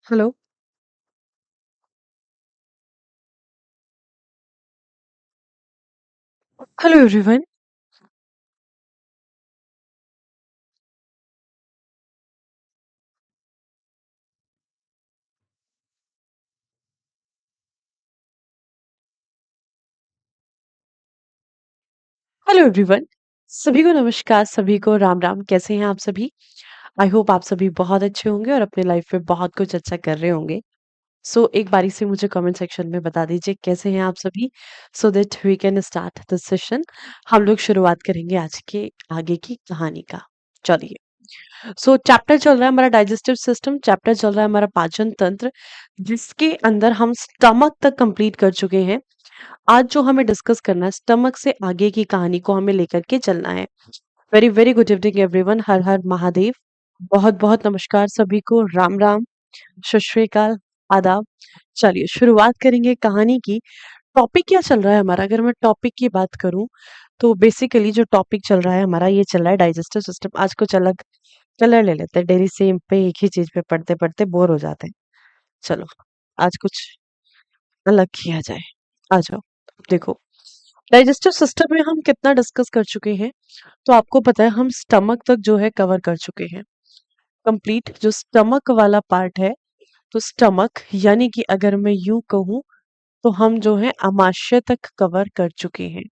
Hello. Hello everyone. Hello everyone. सभी को नमस्कार, सभी को राम राम। कैसे हैं आप सभी? आई होप आप सभी बहुत अच्छे होंगे और अपने लाइफ में बहुत कुछ अच्छा कर रहे होंगे। सो एक बारी से मुझे कमेंट सेक्शन में बता दीजिए कैसे हैं आप सभी, so that we can start this session. हम लोग शुरुआत करेंगे आज के आगे की कहानी का। चलिए। सो चैप्टर चल रहा है हमारा डाइजेस्टिव सिस्टम, चैप्टर चल रहा है हमारा पाचन तंत्र, जिसके अंदर हम स्टमक तक कंप्लीट कर चुके हैं। आज जो हमें डिस्कस करना है, स्टमक से आगे की कहानी को हमें लेकर के चलना है। Very very good evening everyone. हर हर महादेव। बहुत बहुत नमस्कार सभी को, राम राम, सत श्री अकाल, आदाब। चलिए शुरुआत करेंगे कहानी की। टॉपिक क्या चल रहा है हमारा? अगर मैं टॉपिक की बात करूं तो बेसिकली जो टॉपिक चल रहा है हमारा, ये चल रहा है डाइजेस्टिव सिस्टम। आज कुछ अलग कलर ले लेते हैं, डेली सेम पे एक ही चीज पे पढ़ते पढ़ते बोर हो जाते हैं। चलो, आज कुछ अलग किया जाए। आ जाओ। देखो, डाइजेस्टिव सिस्टम में हम कितना डिस्कस कर चुके हैं, तो आपको पता है हम स्टमक तक जो है कवर कर चुके हैं। कंप्लीट जो स्टमक वाला पार्ट है, तो स्टमक यानी कि अगर मैं यूं कहूं तो हम जो है अमाशय तक कवर कर चुके हैं।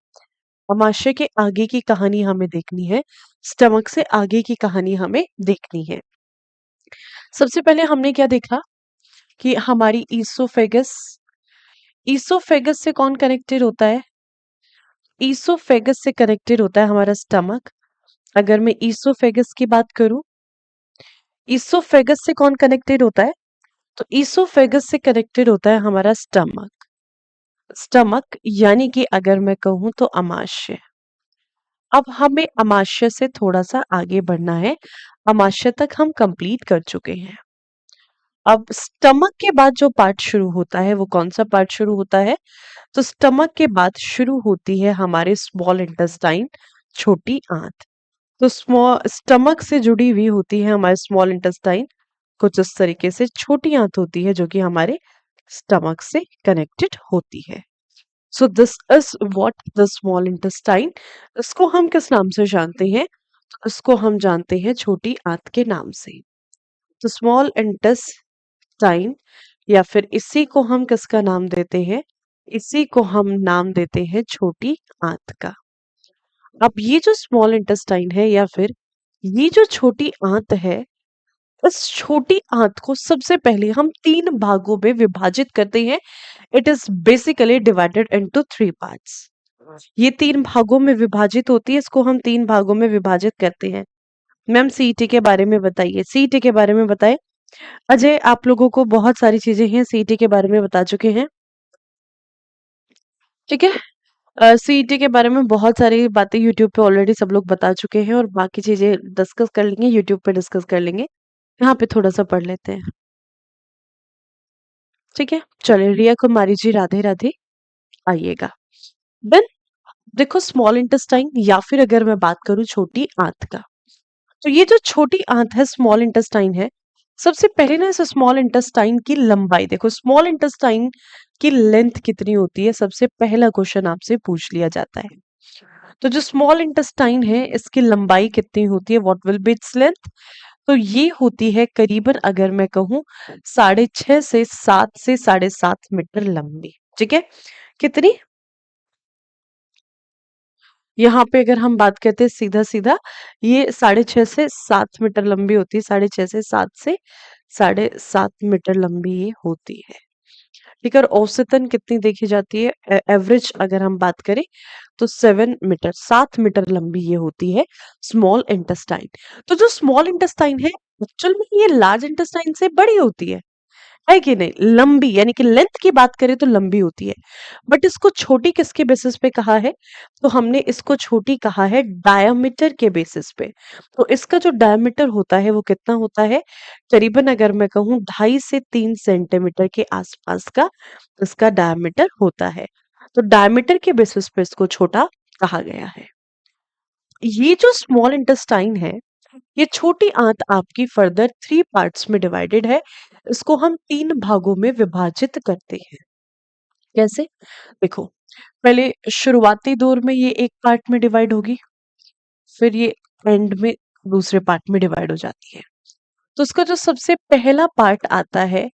अमाशय के आगे की कहानी हमें देखनी है, स्टमक से आगे की कहानी हमें देखनी है। सबसे पहले हमने क्या देखा कि हमारी ईसोफेगस, ईसोफेगस से कौन कनेक्टेड होता है? ईसोफेगस से कनेक्टेड होता है हमारा स्टमक। अगर मैं ईसोफेगस की बात करूं, ईसोफेगस से कौन कनेक्टेड होता है? तो ईसोफेगस से कनेक्टेड होता है हमारा स्टमक। स्टमक यानी कि अगर मैं कहूं तो अमाशय। अब हमें अमाशय से थोड़ा सा आगे बढ़ना है। अमाशय तक हम कंप्लीट कर चुके हैं। अब स्टमक के बाद जो पार्ट शुरू होता है वो कौन सा पार्ट शुरू होता है? तो स्टमक के बाद शुरू होती है हमारे स्मॉल इंटेस्टाइन, छोटी आंत। तो स्मॉल स्टमक से जुड़ी हुई होती है हमारे स्मॉल इंटेस्टाइन, कुछ इस तरीके से छोटी आंत होती है जो कि हमारे स्टमक से कनेक्टेड होती है। So this is what the small intestine. इसको हम किस नाम से जानते हैं? तो इसको हम जानते हैं छोटी आंत के नाम से। तो स्मॉल इंटेस्टाइन, या फिर इसी को हम किसका नाम देते हैं? इसी को हम नाम देते हैं छोटी आंत का। अब ये जो स्मॉल इंटेस्टाइन है या फिर ये जो छोटी आंत है, इस छोटी आंत को सबसे पहले हम तीन भागों में विभाजित करते हैं। It is basically divided into three parts. ये तीन भागों में विभाजित होती है, इसको हम तीन भागों में विभाजित करते हैं। मैम सीईटी के बारे में बताइए, सीईटी के बारे में बताएं। अजय, आप लोगों को बहुत सारी चीजें हैं, सीईटी के बारे में बता चुके हैं। ठीक है। सीईटी के बारे में बहुत सारी बातें यूट्यूब पे ऑलरेडी सब लोग बता चुके हैं, और बाकी चीजें डिस्कस कर लेंगे, यूट्यूब पे डिस्कस कर लेंगे। यहाँ पे थोड़ा सा पढ़ लेते हैं। ठीक है, चलिए। रिया कुमारी जी, राधे राधे, आइएगा। देन देखो, स्मॉल इंटेस्टाइन या फिर अगर मैं बात करूं छोटी आंत का, तो ये जो छोटी आंत है, स्मॉल इंटेस्टाइन है। सबसे पहले ना इस स्मॉल इंटेस्टाइन की लंबाई देखो, स्मॉल इंटेस्टाइन की लेंथ कितनी होती है, सबसे पहला क्वेश्चन आपसे पूछ लिया जाता है। तो जो स्मॉल इंटेस्टाइन है, इसकी लंबाई कितनी होती है? What will be its length? तो ये होती है करीबन, अगर मैं कहूं, 6.5 से 7 से 7.5 मीटर लंबी। ठीक है, कितनी? यहाँ पे अगर हम बात करते हैं सीधा सीधा, ये 6.5 से 7 मीटर लंबी होती है। 6.5 से 7 से 7.5 मीटर लंबी ये होती है। ठीक है, और औसतन कितनी देखी जाती है? एवरेज अगर हम बात करें तो 7 मीटर, 7 मीटर लंबी ये होती है स्मॉल इंटेस्टाइन। तो जो स्मॉल इंटेस्टाइन है, एक्चुअल में ये लार्ज इंटेस्टाइन से बड़ी होती है कि नहीं? लंबी यानी कि लेंथ की बात करें तो लंबी होती है। बट इसको छोटी किसके बेसिस पे कहा है? तो हमने इसको छोटी कहा है डायमीटर के बेसिस पे। तो इसका जो डायमीटर होता है वो कितना होता है? करीबन अगर मैं कहूँ 2.5 से 3 सेंटीमीटर के आसपास का इसका डायमीटर होता है। तो डायमीटर के बेसिस पे इसको छोटा कहा गया है। ये जो स्मॉल इंटेस्टाइन है, ये छोटी आंत आपकी फर्दर थ्री पार्ट्स में डिवाइडेड है। इसको हम 3 भागों में विभाजित करते हैं। कैसे? देखो, पहले शुरुआती दौर में ये एक पार्ट में डिवाइड होगी, फिर ये एंड में दूसरे पार्ट में डिवाइड हो जाती है। तो इसका जो सबसे पहला पार्ट आता है,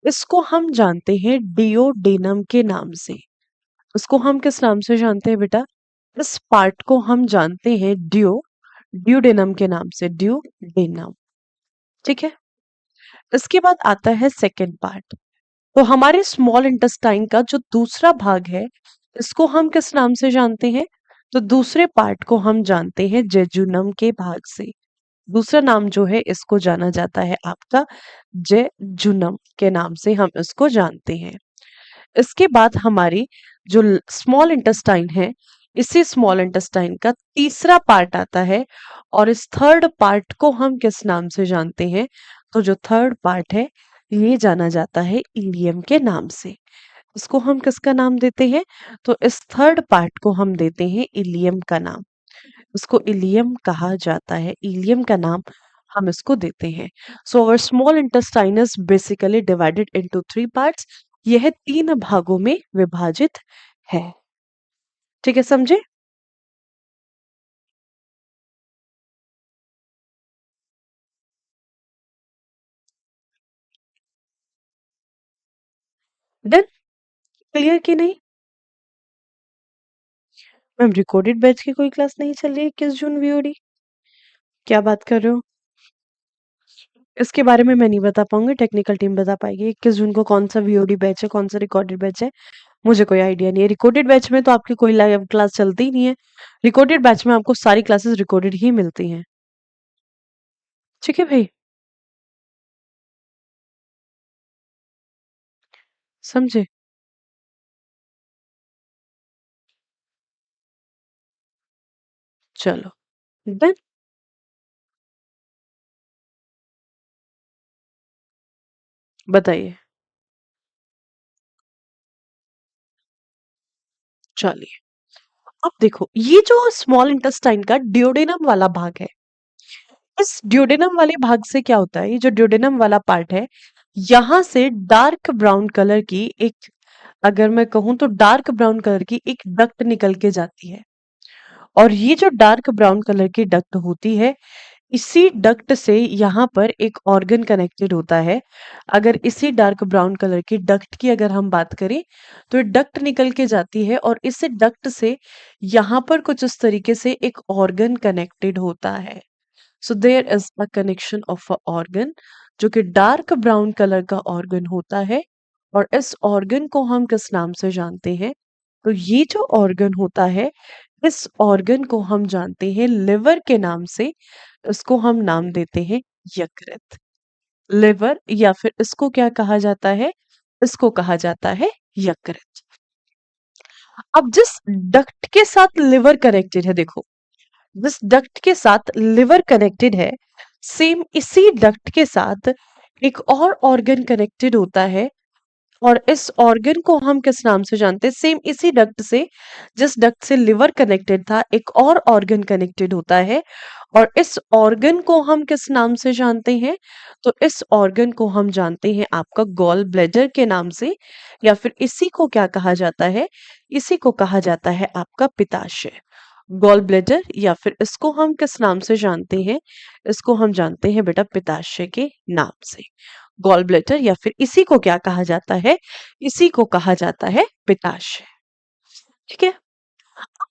इसको हम जानते हैं डिओडेनम के नाम से। इसको हम किस नाम से जानते हैं बेटा? इस पार्ट को हम जानते हैं ड्यूडेनम के नाम से, ड्यूडेनम। ठीक है? इसके बाद आता है सेकंड पार्ट। तो हमारे स्मॉल इंटेस्टाइन का जो दूसरा भाग है, इसको हम किस नाम से जानते हैं? तो दूसरे पार्ट को हम जानते हैं जेजुनम के भाग से। दूसरा नाम जो है इसको जाना जाता है आपका जेजुनम के नाम से हम इसको जानते हैं। इसके बाद हमारी जो स्मॉल इंटेस्टाइन है, इसी स्मॉल इंटेस्टाइन का तीसरा पार्ट आता है और इस थर्ड पार्ट को हम किस नाम से जानते हैं? तो जो थर्ड पार्ट है ये जाना जाता है इलियम के नाम से। इसको हम किसका नाम देते हैं? तो इस थर्ड पार्ट को हम देते हैं इलियम का नाम। इसको इलियम कहा जाता है, इलियम का नाम हम इसको देते हैं। So our small intestine is basically divided into 3 parts. यह 3 भागों में विभाजित है। ठीक है, समझे? डन? क्लियर कि नहीं? मैम, रिकॉर्डेड बैच की कोई क्लास नहीं चल रही है 21 जून वीओडी? क्या बात कर रहे हो? इसके बारे में मैं नहीं बता पाऊंगी, टेक्निकल टीम बता पाएगी 21 जून को कौन सा वीओडी बैच है, कौन सा रिकॉर्डेड बैच है। मुझे कोई आइडिया नहीं है। रिकॉर्डेड बैच में तो आपकी कोई लाइव क्लास चलती ही नहीं है। रिकॉर्डेड बैच में आपको सारी क्लासेस रिकॉर्डेड ही मिलती हैं। ठीक है भाई, समझे? चलो, डन। बताइए। चलिए, अब देखो, ये जो स्मॉल इंटेस्टाइन का ड्यूडेनम वाला भाग है, इस ड्यूडेनम वाले भाग से क्या होता है? ये जो ड्यूडेनम वाला पार्ट है, यहां से डार्क ब्राउन कलर की एक, अगर मैं कहूं तो डार्क ब्राउन कलर की एक डक्ट निकल के जाती है। और ये जो डार्क ब्राउन कलर की डक्ट होती है, इसी डक्ट से यहाँ पर एक ऑर्गन कनेक्टेड होता है। अगर इसी डार्क ब्राउन कलर की डक्ट की अगर हम बात करें, तो ये डक्ट निकल के जाती है और इस डक्ट से यहाँ पर कुछ इस तरीके से एक ऑर्गन कनेक्टेड होता है। So there is a connection of a organ, जो कि डार्क ब्राउन कलर का ऑर्गन होता है। और इस ऑर्गन को हम किस नाम से जानते हैं? तो ये जो ऑर्गन होता है, इस ऑर्गन को हम जानते हैं लिवर के नाम से। इसको हम नाम देते हैं यकृत। लिवर, या फिर इसको क्या कहा जाता है? इसको कहा जाता है यकृत। अब जिस डक्ट के साथ लिवर कनेक्टेड है, देखो, जिस डक्ट के साथ लिवर कनेक्टेड है, सेम इसी डक्ट के साथ एक और ऑर्गन कनेक्टेड होता है। और इस ऑर्गन को हम किस नाम से जानते हैं? सेम इसी डक्ट से, जिस डक्ट से लिवर कनेक्टेड था, एक और ऑर्गन कनेक्टेड होता है। और इस ऑर्गन को हम किस नाम से जानते हैं? तो इस ऑर्गन को हम जानते हैं आपका गॉल ब्लैडर के नाम से, या फिर इसी को क्या कहा जाता है? इसी को कहा जाता है आपका पित्ताशय। गॉल ब्लैडर, या फिर इसको हम किस नाम से जानते हैं? इसको हम जानते हैं बेटा पित्ताशय के नाम से। गॉल ब्लैडर, या फिर इसी को क्या कहा जाता है? इसी को कहा जाता है पित्ताशय। ठीक है?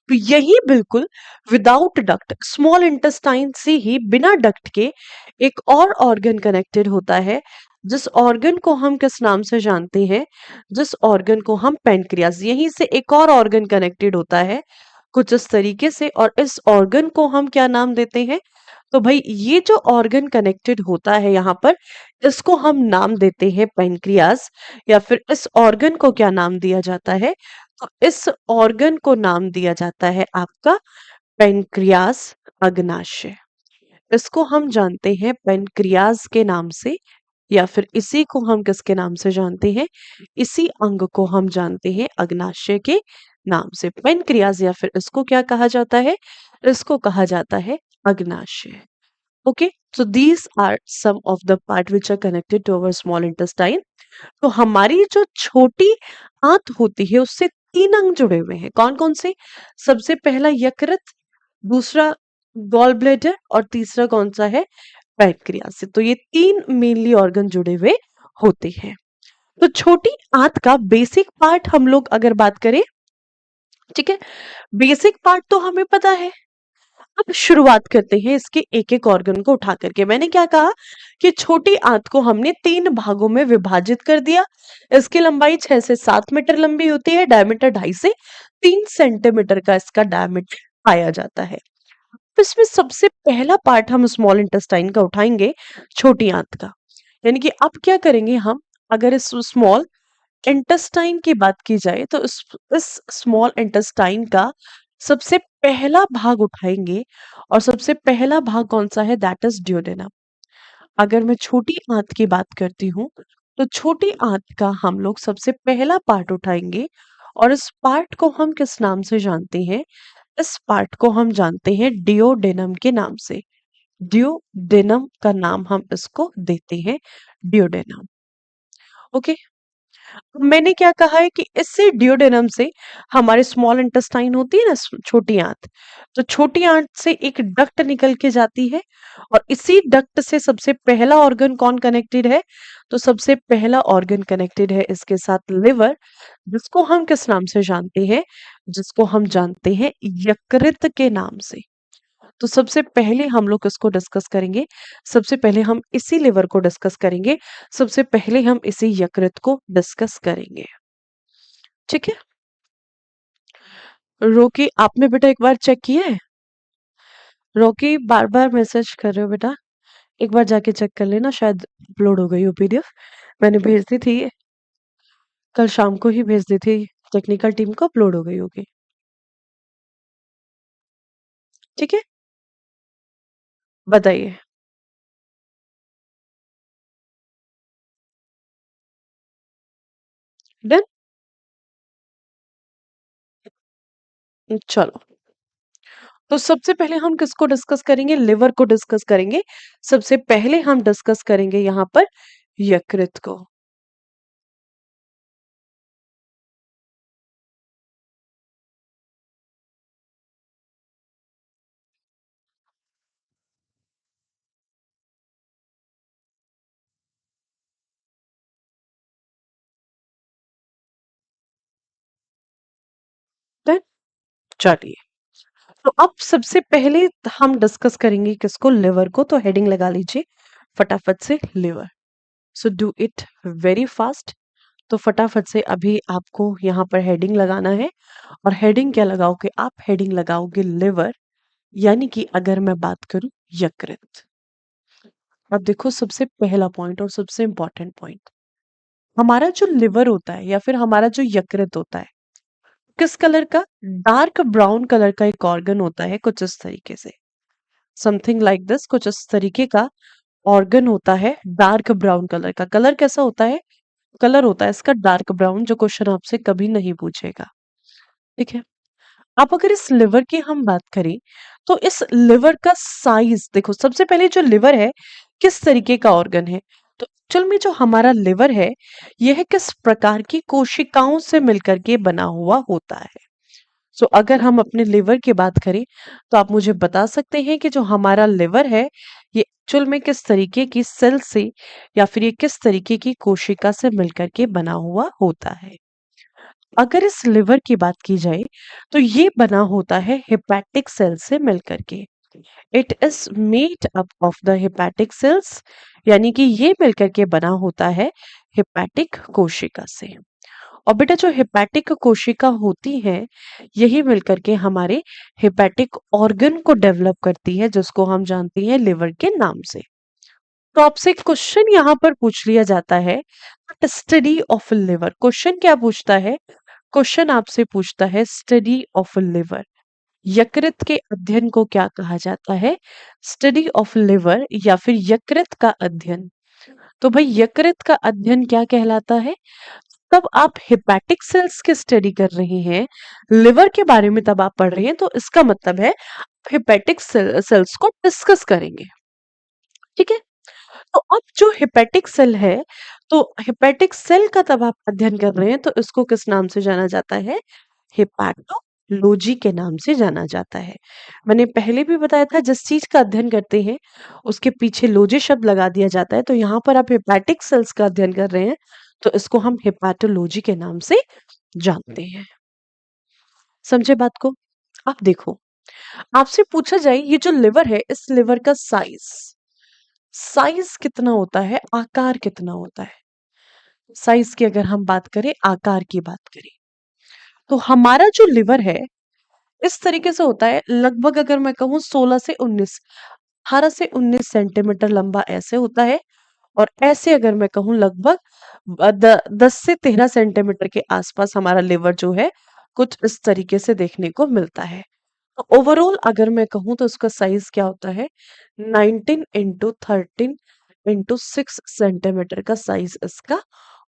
तो यही बिल्कुल विदाउट डक्ट, स्मॉल इंटेस्टाइन से ही बिना डक्ट के एक और ऑर्गन कनेक्टेड होता है, जिस ऑर्गन को हम किस नाम से जानते हैं? जिस ऑर्गन को हम पेनक्रियास, यहीं से एक और ऑर्गन कनेक्टेड होता है कुछ इस तरीके से। और इस ऑर्गन को हम क्या नाम देते हैं? तो भाई, ये जो ऑर्गन कनेक्टेड होता है यहाँ पर, इसको हम नाम देते हैं पेनक्रियास। या फिर इस ऑर्गन को क्या नाम दिया जाता है? तो इस ऑर्गन को नाम दिया जाता है आपका पेनक्रियास अग्नाशय। इसको हम जानते हैं पेनक्रियास के नाम से, या फिर इसी को हम किसके नाम से जानते हैं? इसी अंग को हम जानते हैं अग्नाशय के नाम से, पेनक्रियास, या फिर इसको क्या कहा जाता है? इसको कहा जाता है अग्नाशय। Okay, so these are some of the part which are connected to our small intestine. तो हमारी जो छोटी आंत होती है उससे तीन अंग जुड़े हुए हैं। कौन कौन से? सबसे पहला यकृत, दूसरा गॉल ब्लैडर और तीसरा कौन सा है? पैनक्रियास से। तो ये तीन मेनली ऑर्गन जुड़े हुए होते हैं। तो छोटी आंत का बेसिक पार्ट हम लोग अगर बात करें, ठीक है, बेसिक पार्ट तो हमें पता है। अब शुरुआत करते हैं इसके एक एक ऑर्गन को उठा करके। मैंने क्या कहा कि छोटी आंत को हमने तीन भागों में विभाजित कर दिया। इसकी लंबाई 6 से 7 मीटर लंबी होती है, डायमीटर 2.5 से 3 सेंटीमीटर का इसका डायमीटर पाया जाता है। तो इसमें सबसे पहला पार्ट हम स्मॉल इंटेस्टाइन का उठाएंगे, छोटी आंत का। यानी कि अब क्या करेंगे हम, अगर इस स्मॉल इंटेस्टाइन की बात की जाए तो इस स्मॉल इंटेस्टाइन का सबसे पहला भाग उठाएंगे। और सबसे पहला भाग कौन सा है? That is duodenum. अगर मैं छोटी आंत की बात करती हूँ तो छोटी आंत का हम लोग सबसे पहला पार्ट उठाएंगे। और इस पार्ट को हम किस नाम से जानते हैं? इस पार्ट को हम जानते हैं डियोडेनम के नाम से। डियोडेनम का नाम हम इसको देते हैं, डियोडेनम। ओके, मैंने क्या कहा है कि इससे डियोडेनम से हमारे स्मॉल इंटेस्टाइन होती है ना, छोटी आंत, तो छोटी आंत से एक डक्ट निकल के जाती है। और इसी डक्ट से सबसे पहला ऑर्गन कौन कनेक्टेड है? तो सबसे पहला ऑर्गन कनेक्टेड है इसके साथ लिवर, जिसको हम किस नाम से जानते हैं? जिसको हम जानते हैं यकृत के नाम से। तो सबसे पहले हम लोग इसको डिस्कस करेंगे। सबसे पहले हम इसी लिवर को डिस्कस करेंगे। सबसे पहले हम इसी यकृत को डिस्कस करेंगे। ठीक है, रोकी आपने बेटा एक बार चेक किया है? रोकी बार बार मैसेज कर रहे हो बेटा, एक बार जाके चेक कर लेना, शायद अपलोड हो गई हो पीडीएफ। मैंने भेज दी थी, कल शाम को ही भेज दी थी, टेक्निकल टीम को अपलोड हो गई होगी। ठीक है, बताइए। डन, चलो। तो सबसे पहले हम किसको डिस्कस करेंगे? लिवर को डिस्कस करेंगे। सबसे पहले हम डिस्कस करेंगे यहाँ पर यकृत को। डन, चलिए। तो अब सबसे पहले हम डिस्कस करेंगे किसको? लिवर को। तो हेडिंग लगा लीजिए फटाफट से, liver. So do it very fast. तो फटाफट से अभी आपको यहाँ पर हेडिंग लगाना है। और हेडिंग क्या लगाओगे आप? हेडिंग लगाओगे लिवर, यानी कि अगर मैं बात करूं यकृत। अब देखो सबसे पहला पॉइंट और सबसे इंपॉर्टेंट पॉइंट, हमारा जो लिवर होता है या फिर हमारा जो यकृत होता है, किस कलर का? डार्क ब्राउन कलर का एक ऑर्गन होता है, कुछ इस तरीके से, समथिंग लाइक दिस, कुछ इस तरीके का ऑर्गन होता है, डार्क ब्राउन कलर का। कलर कैसा होता है? कलर होता है इसका डार्क ब्राउन, जो क्वेश्चन आपसे कभी नहीं पूछेगा। ठीक है, आप अगर इस लिवर की हम बात करें तो इस लिवर का साइज देखो। सबसे पहले जो लिवर है किस तरीके का ऑर्गन है? तो एक्चुअल में जो हमारा लिवर है यह किस प्रकार की कोशिकाओं से मिलकर के बना हुआ होता है? सो अगर हम अपने लिवर की बात करें तो आप मुझे बता सकते हैं कि जो हमारा लिवर है ये एक्चुअल में किस तरीके की सेल से या फिर ये किस तरीके की कोशिका से मिलकर के बना हुआ होता है? अगर इस लिवर की बात की जाए तो ये बना होता है हेपेटिक सेल से मिलकर के। It is made up of the hepatic sales, यानी कि ये मिलकर के बना होता है हेपेटिक कोशिका से। और बेटा जो हेपेटिक कोशिका होती है यही मिलकर के हमारे हेपेटिक ऑर्गन को डेवलप करती है, जिसको हम जानते हैं लिवर के नाम से। तो आपसे क्वेश्चन यहाँ पर पूछ लिया जाता है, स्टडी ऑफ लिवर। क्वेश्चन क्या पूछता है? क्वेश्चन आपसे पूछता है स्टडी ऑफ लिवर, यकृत के अध्ययन को क्या कहा जाता है? स्टडी ऑफ लिवर या फिर यकृत का अध्ययन। तो भाई यकृत का अध्ययन क्या कहलाता है? तब आप हेपेटिक सेल्स की स्टडी कर रहे हैं, लिवर के बारे में तब आप पढ़ रहे हैं, तो इसका मतलब है हेपेटिक सेल्स को डिस्कस करेंगे। ठीक है? तो अब जो हेपेटिक सेल है, तो हेपेटिक सेल का तब आप अध्ययन कर रहे हैं तो इसको किस नाम से जाना जाता है? हेपैटोलॉजी के नाम से जाना जाता है। मैंने पहले भी बताया था जिस चीज़ का अध्ययन करते हैं, उसके पीछे लॉजी शब्द लगा दिया जाता है, तो यहाँ पर आप हेपैटिक सेल्स का अध्ययन कर रहे हैं, तो इसको हम हेपैटोलॉजी के नाम से जानते हैं। समझे बात को? अब देखो, आपसे पूछा जाए ये जो लिवर है, इस लिवर का साइज़ कितना होता है, आकार कितना होता है? साइज़ की अगर हम बात करें, आकार की बात करें, तो हमारा जो लिवर है, इस तरीके से होता है लगभग अगर मैं कहूँ 16 से 19 18 से 19 सेंटीमीटर लंबा ऐसे होता है और ऐसे अगर मैं कहूँ लगभग 10 से 13 सेंटीमीटर के आसपास हमारा लिवर जो है कुछ इस तरीके से देखने को मिलता है। तो ओवरऑल अगर मैं कहूँ तो उसका साइज क्या होता है 19 इंटू 13 इंटू 6 सेंटीमीटर का साइज इसका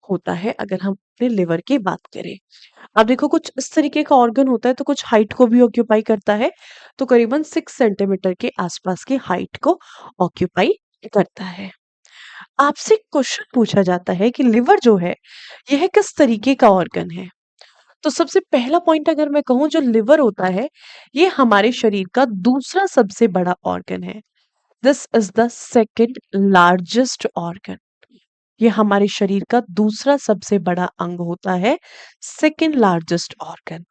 होता है अगर हम अपने लिवर की बात करें। अब देखो कुछ इस तरीके का ऑर्गन होता है तो कुछ हाइट को भी ऑक्यूपाई करता है, तो करीबन 6 सेंटीमीटर के आसपास की हाइट को ऑक्यूपाई करता है। आपसे क्वेश्चन पूछा जाता है कि लिवर जो है यह किस तरीके का ऑर्गन है? तो सबसे पहला पॉइंट अगर मैं कहूँ जो लिवर होता है, ये हमारे शरीर का दूसरा सबसे बड़ा ऑर्गन है। This is the second largest organ. ये हमारे शरीर का दूसरा सबसे बड़ा अंग होता है, सेकंड लार्जेस्ट ऑर्गन।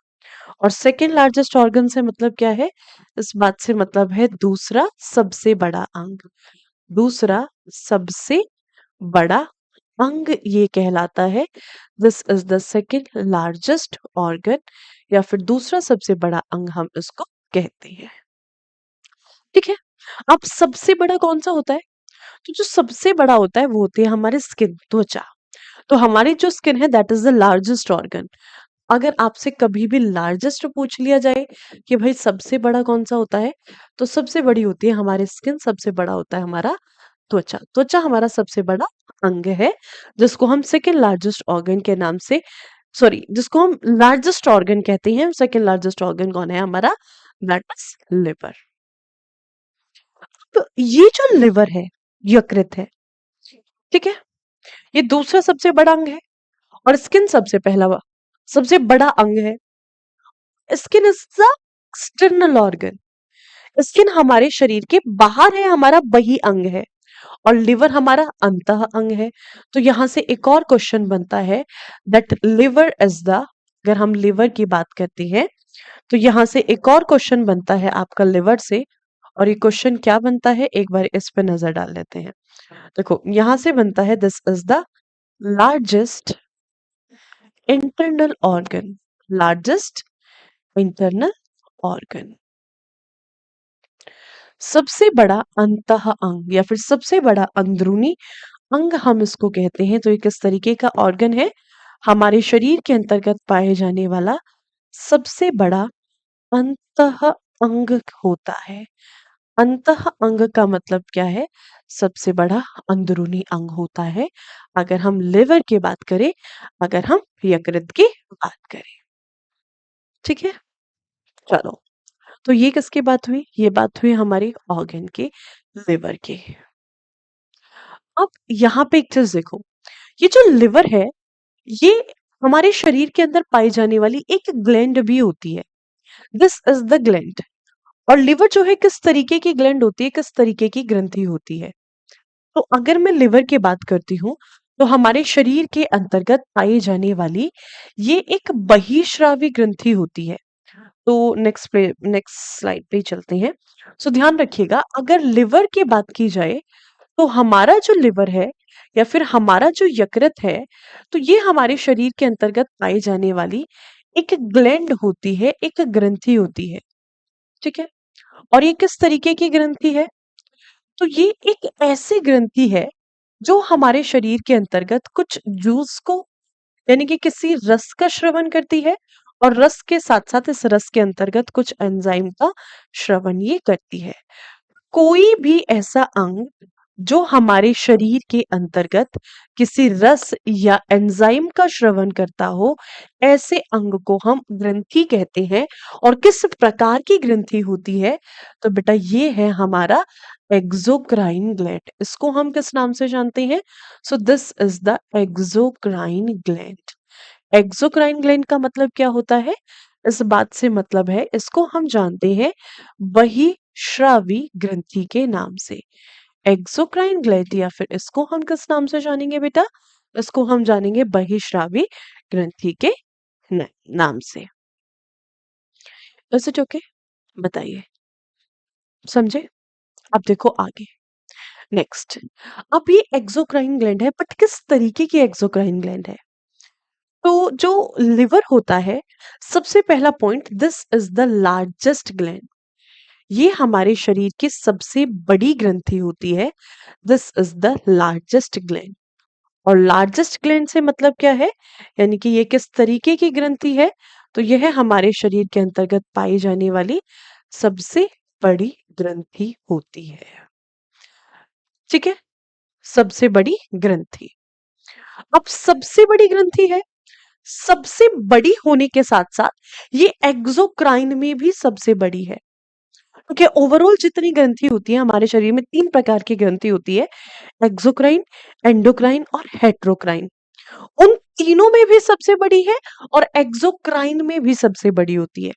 और सेकंड लार्जेस्ट ऑर्गन से मतलब क्या है? इस बात से मतलब है दूसरा सबसे बड़ा अंग। दूसरा सबसे बड़ा अंग ये कहलाता है। This is the second largest organ या फिर दूसरा सबसे बड़ा अंग हम इसको कहते हैं। ठीक है? अब सबसे बड़ा कौन सा होता है? तो जो सबसे बड़ा होता है वो होती है हमारी स्किन, त्वचा। तो हमारी जो स्किन है that is the largest organ. अगर आपसे कभी भी लार्जेस्ट पूछ लिया जाए कि भाई सबसे बड़ा कौन सा होता है, तो सबसे बड़ी होती है हमारी स्किन, सबसे बड़ा होता है हमारा त्वचा। त्वचा हमारा सबसे बड़ा अंग है, जिसको हम सेकंड लार्जेस्ट ऑर्गन के नाम से सॉरी जिसको हम लार्जेस्ट ऑर्गन कहते हैं। सेकंड लार्जेस्ट ऑर्गन कौन है हमारा? That is liver. तो ये जो लिवर है, यकृत है, ठीक है, ये दूसरा सबसे बड़ा अंग है और स्किन सबसे बड़ा अंग है। Skin is the external organ. Skin हमारे शरीर के बाहर है, हमारा बही अंग है और लिवर हमारा अंतः अंग है। तो यहां से एक और क्वेश्चन बनता है दैट लिवर इज द अगर हम लिवर की बात करते हैं तो यहां से एक और क्वेश्चन बनता है आपका लिवर से। और ये क्वेश्चन क्या बनता है एक बार इस पे नजर डाल लेते हैं। देखो यहां से बनता है this is the largest internal organ. Largest internal organ, सबसे बड़ा अंतः अंग या फिर सबसे बड़ा अंदरूनी अंग हम इसको कहते हैं। तो ये किस तरीके का ऑर्गन है? हमारे शरीर के अंतर्गत पाए जाने वाला सबसे बड़ा अंतः अंग होता है। अंतः अंग का मतलब क्या है? सबसे बड़ा अंदरूनी अंग होता है अगर हम लिवर की बात करें, अगर हम यकृत की बात करें। ठीक है, चलो। तो ये किसकी बात हुई? ये बात हुई हमारी ऑर्गन के, लिवर की। अब यहाँ पे एक चीज देखो, ये जो लिवर है ये हमारे शरीर के अंदर पाई जाने वाली एक ग्लैंड भी होती है। This is the gland. और लिवर जो है किस तरीके की ग्लैंड होती है, किस तरीके की ग्रंथि होती है? तो अगर मैं लिवर की बात करती हूँ तो हमारे शरीर के अंतर्गत पाई जाने वाली ये एक बहिश्रावी ग्रंथि होती है। तो नेक्स्ट स्लाइड पे ही चलते हैं। सो ध्यान रखिएगा अगर लिवर की बात की जाए तो हमारा जो लिवर है या फिर हमारा जो यकृत है, तो ये हमारे शरीर के अंतर्गत पाई जाने वाली एक ग्लैंड होती है, एक ग्रंथि होती है। ठीक है, और ये किस तरीके की ग्रंथि है? तो ये एक ऐसी ग्रंथि है जो हमारे शरीर के अंतर्गत कुछ जूस को यानी कि किसी रस का श्रवण करती है और रस के साथ साथ इस रस के अंतर्गत कुछ एंजाइम का श्रवण ये करती है। कोई भी ऐसा अंग जो हमारे शरीर के अंतर्गत किसी रस या एंजाइम का श्रवण करता हो, ऐसे अंग को हम ग्रंथि कहते हैं। और किस प्रकार की ग्रंथि होती है? तो बेटा ये है हमारा एक्सोक्राइन ग्लैंड। इसको हम किस नाम से जानते हैं? So this is the exocrine gland. Exocrine gland का मतलब क्या होता है? इस बात से मतलब है, इसको हम जानते हैं बहिश्रावी ग्रंथि के नाम से। एक्सोक्राइन ग्लैंड, या फिर इसको हम किस नाम से जानेंगे बेटा? इसको हम जानेंगे बहिश्रावी ग्रंथि के न- नाम से। Is it okay? बताइए, समझे? अब देखो आगे। नेक्स्ट, अब ये एक्सोक्राइन ग्लैंड है, बट किस तरीके की एक्सोक्राइन ग्लैंड है? तो जो लिवर होता है, सबसे पहला point, this is the largest gland. ये हमारे शरीर की सबसे बड़ी ग्रंथि होती है। This is the largest gland. और लार्जेस्ट ग्लैंड से मतलब क्या है? यानी कि ये किस तरीके की ग्रंथि है? तो यह हमारे शरीर के अंतर्गत पाई जाने वाली सबसे बड़ी ग्रंथि होती है। ठीक है, सबसे बड़ी ग्रंथि। अब सबसे बड़ी ग्रंथि है, सबसे बड़ी होने के साथ साथ ये एक्सोक्राइन में भी सबसे बड़ी है। क्योंकि ओवरऑल जितनी ग्रंथि होती है हमारे शरीर में, तीन प्रकार की ग्रंथि होती है: एक्सोक्राइन, एंडोक्राइन और हेट्रोक्राइन। उन तीनों में भी सबसे बड़ी है और एक्सोक्राइन में भी सबसे बड़ी होती है।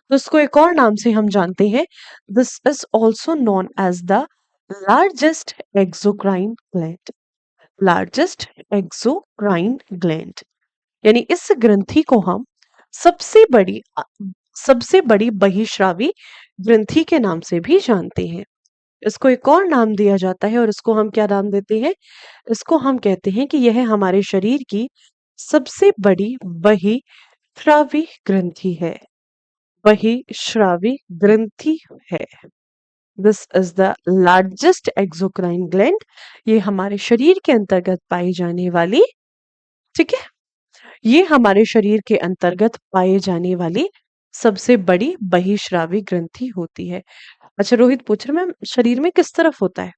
तो इसको एक और नाम से हम जानते हैं, this is also known as the largest exocrine gland. Largest exocrine gland, यानी इस ग्रंथि को हम सबसे बड़ी सबसे बड़ी बहिश्रावी ग्रंथि के नाम से भी जानते हैं। इसको एक और नाम दिया जाता है, और इसको हम क्या नाम देते हैं? इसको हम कहते हैं कि यह हमारे शरीर की सबसे बड़ी बहिश्रावी ग्रंथि है। बहिश्रावी ग्रंथि है। This is the largest exocrine gland. ये हमारे शरीर के अंतर्गत पाई जाने वाली, ठीक है, ये हमारे शरीर के अंतर्गत पाए जाने वाली सबसे बड़ी बहिश्रावी ग्रंथि होती है। अच्छा, रोहित पूछ रहे मैम शरीर में किस तरफ होता है?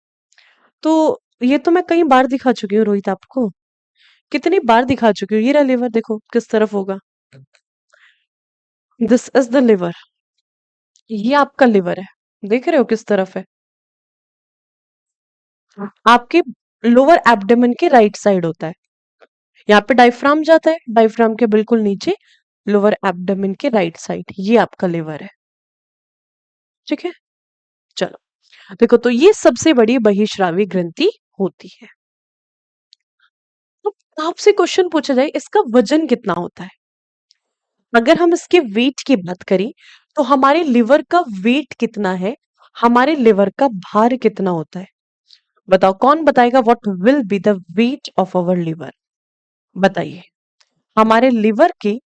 तो ये तो मैं कई बार दिखा चुकी हूँ रोहित आपको। कितनी बार दिखा चुकी हूँ? ये रहा लिवर, देखो किस तरफ होगा। This is the liver. ये आपका लिवर है, देख रहे हो किस तरफ है? आपके लोअर एब्डोमेन के राइट साइड होता है। यहाँ पे डायफ्राम जाता है, डायफ्राम के बिल्कुल नीचे लोअर एब्डोमेन के राइट साइड, ये आपका लिवर है। ठीक है, चलो देखो, तो ये सबसे बड़ी बहिश्रावी ग्रंथि होती है। तो आपसे क्वेश्चन पूछा जाए इसका वजन कितना होता है? अगर हम इसके वेट की बात करें, तो हमारे लिवर का वेट कितना है? हमारे लिवर का भार कितना होता है? बताओ, कौन बताएगा? What will be the weight of our liver? बताइए। हमारे लिवर के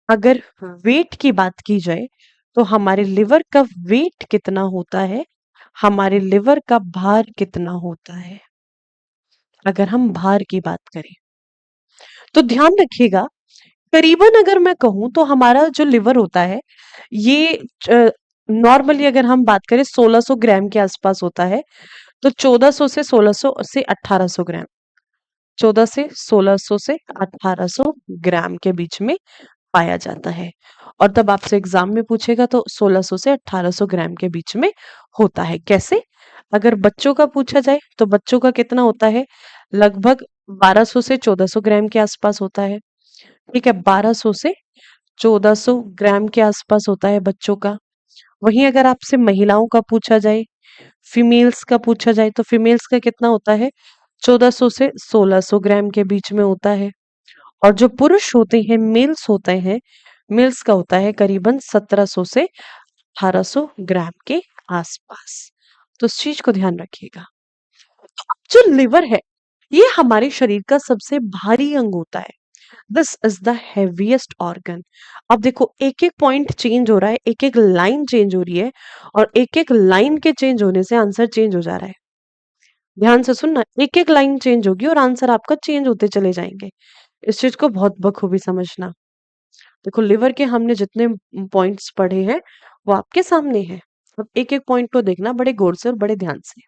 अगर वेट की बात की जाए, तो हमारे लिवर का वेट कितना होता है? हमारे लिवर का भार कितना होता है? अगर हम भार की बात करें, तो ध्यान रखिएगा, करीबन अगर मैं कहूं तो हमारा जो लिवर होता है, ये नॉर्मली अगर हम बात करें 1600 ग्राम के आसपास होता है। तो 1400 से 1600 से 1800 ग्राम, 14 से 1600 से 1800 ग्राम के बीच में पाया जाता है। और तब आपसे एग्जाम में पूछेगा तो 1600 से 1800 ग्राम के बीच में होता है। कैसे? अगर बच्चों का पूछा जाए तो बच्चों का कितना होता है? लगभग 1200 से 1400 ग्राम के आसपास होता है। ठीक है, 1200 से 1400 ग्राम के आसपास होता है बच्चों का। वहीं अगर आपसे महिलाओं का पूछा जाए, फीमेल्स का पूछा जाए, तो फीमेल्स का कितना होता है? 1400 से 1600 ग्राम के बीच में होता है। और जो पुरुष होते हैं, मेल्स होते हैं, मेल्स का होता है करीबन 1700 से 1800 ग्राम के आसपास। तो इस चीज को ध्यान रखिएगा। जो लिवर है, ये हमारे शरीर का सबसे भारी अंग होता है। This is the heaviest organ. अब देखो, एक एक पॉइंट चेंज हो रहा है, एक एक लाइन चेंज हो रही है, और एक एक लाइन के चेंज होने से आंसर चेंज हो जा रहा है। ध्यान से सुनना, एक एक लाइन चेंज होगी और आंसर आपका चेंज होते चले जाएंगे। इस चीज को बहुत बखूबी समझना। देखो, लिवर के हमने जितने पॉइंट्स पढ़े हैं वो आपके सामने हैं। अब एक एक पॉइंट को देखना बड़े गौर से और बड़े ध्यान से।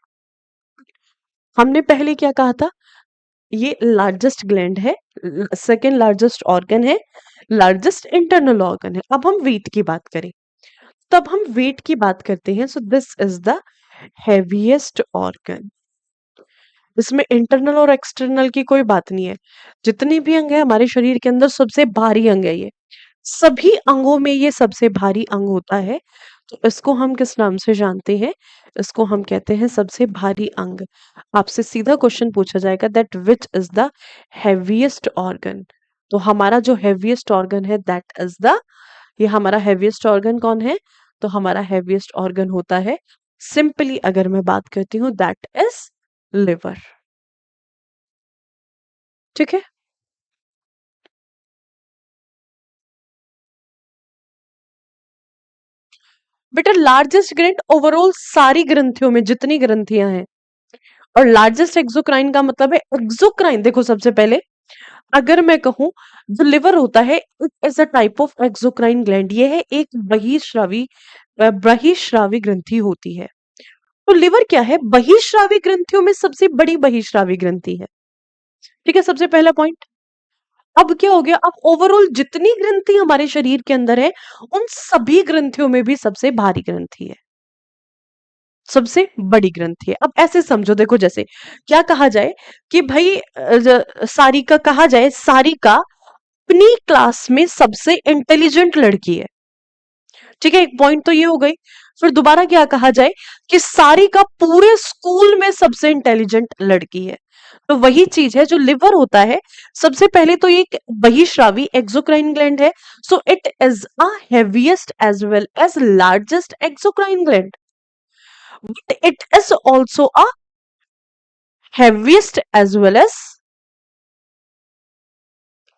हमने पहले क्या कहा था? ये लार्जेस्ट ग्लैंड है, सेकेंड लार्जेस्ट ऑर्गन है, लार्जेस्ट इंटरनल ऑर्गन है। अब हम वेट की बात करें, तब हम वेट की बात करते हैं। So this is the heaviest organ. इसमें इंटरनल और एक्सटर्नल की कोई बात नहीं है। जितने भी अंग है हमारे शरीर के अंदर, सबसे भारी अंग है ये। सभी अंगों में ये सबसे भारी अंग होता है। तो इसको हम किस नाम से जानते हैं? इसको हम कहते हैं सबसे भारी अंग। आपसे सीधा क्वेश्चन पूछा जाएगा that which is the heaviest organ. तो हमारा जो हैवीएस्ट ऑर्गन है दैट इज द, ये हमारा हैवीएस्ट ऑर्गन कौन है? तो हमारा हैवीएस्ट ऑर्गन होता है, सिंपली अगर मैं बात करती हूँ, दैट इज लिवर। ठीक है। बेटा लार्जेस्ट ग्रंथ ओवरऑल सारी ग्रंथियों में जितनी ग्रंथियां हैं, और लार्जेस्ट एक्सोक्राइन का मतलब है एक्सोक्राइन। देखो सबसे पहले अगर मैं कहूं, जो लिवर होता है it is a type of exocrine gland. ये है एक बहिर्स्रावी, बहिर्स्रावी ग्रंथि होती है। तो लिवर क्या है? बहिर्स्रावी ग्रंथियों में सबसे बड़ी बहिर्स्रावी ग्रंथि है। ठीक है, सबसे पहला पॉइंट। अब क्या हो गया? अब ओवरऑल जितनी ग्रंथि हमारे शरीर के अंदर है, उन सभी ग्रंथियों में भी सबसे भारी ग्रंथि है, सबसे बड़ी ग्रंथि है। अब ऐसे समझो, देखो जैसे क्या कहा जाए कि भाई सारिका कहा जाए, सारिका अपनी क्लास में सबसे इंटेलिजेंट लड़की है। ठीक है, एक पॉइंट तो ये हो गई। फिर दोबारा क्या कहा जाए कि सारिका पूरे स्कूल में सबसे इंटेलिजेंट लड़की है। तो वही चीज है जो लिवर होता है। सबसे पहले तो ये एक बहिर्स्रावी एक्सोक्राइन ग्लैंड है। So it is a heaviest as well as largest exocrine gland, but it is also a heaviest as well as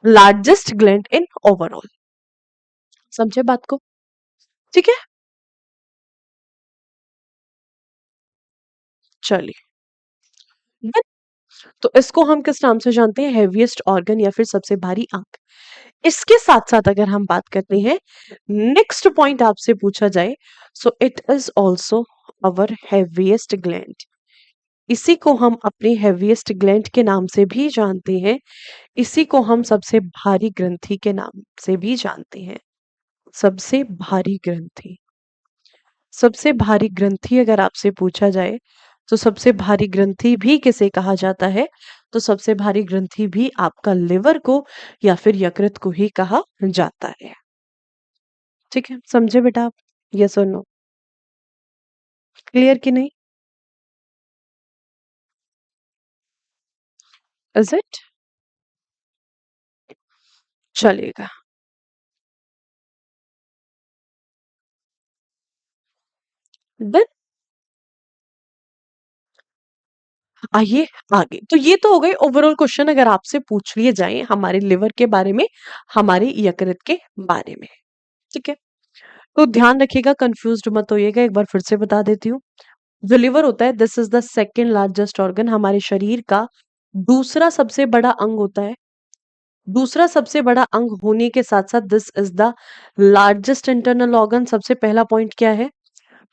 largest gland in overall। समझे बात को? ठीक है, चलिए। Then, तो इसको हम किस नाम से जानते हैं? हेवीएस्ट ऑर्गन या फिर सबसे भारी अंग। इसके साथ साथ अगर हम बात करते हैं, नेक्स्ट पॉइंट आपसे पूछा जाए, सो it is also our heaviest gland. इसी को हम अपने हेवीएस्ट ग्लैंड के नाम से भी जानते हैं। इसी को हम सबसे भारी ग्रंथि के नाम से भी जानते हैं। सबसे भारी ग्रंथि, सबसे भारी ग्रंथि अगर आपसे पूछा जाए, तो सबसे भारी ग्रंथि भी किसे कहा जाता है? तो सबसे भारी ग्रंथि भी आपका लिवर को या फिर यकृत को ही कहा जाता है। ठीक है, समझे बेटा आप? यस और नो? क्लियर कि नहीं? Is it? चलेगा। देन आइए आगे। तो ये तो हो गई ओवरऑल क्वेश्चन अगर आपसे पूछ लिए जाए हमारे लिवर के बारे में, हमारे यकृत के बारे में। ठीक है, तो ध्यान रखिएगा, कंफ्यूज्ड मत होइएगा। एक बार फिर से बता देती हूँ, जो लिवर होता है this is the second largest organ, हमारे शरीर का दूसरा सबसे बड़ा अंग होता है। दूसरा सबसे बड़ा अंग होने के साथ साथ this is the largest internal organ. सबसे पहला पॉइंट क्या है?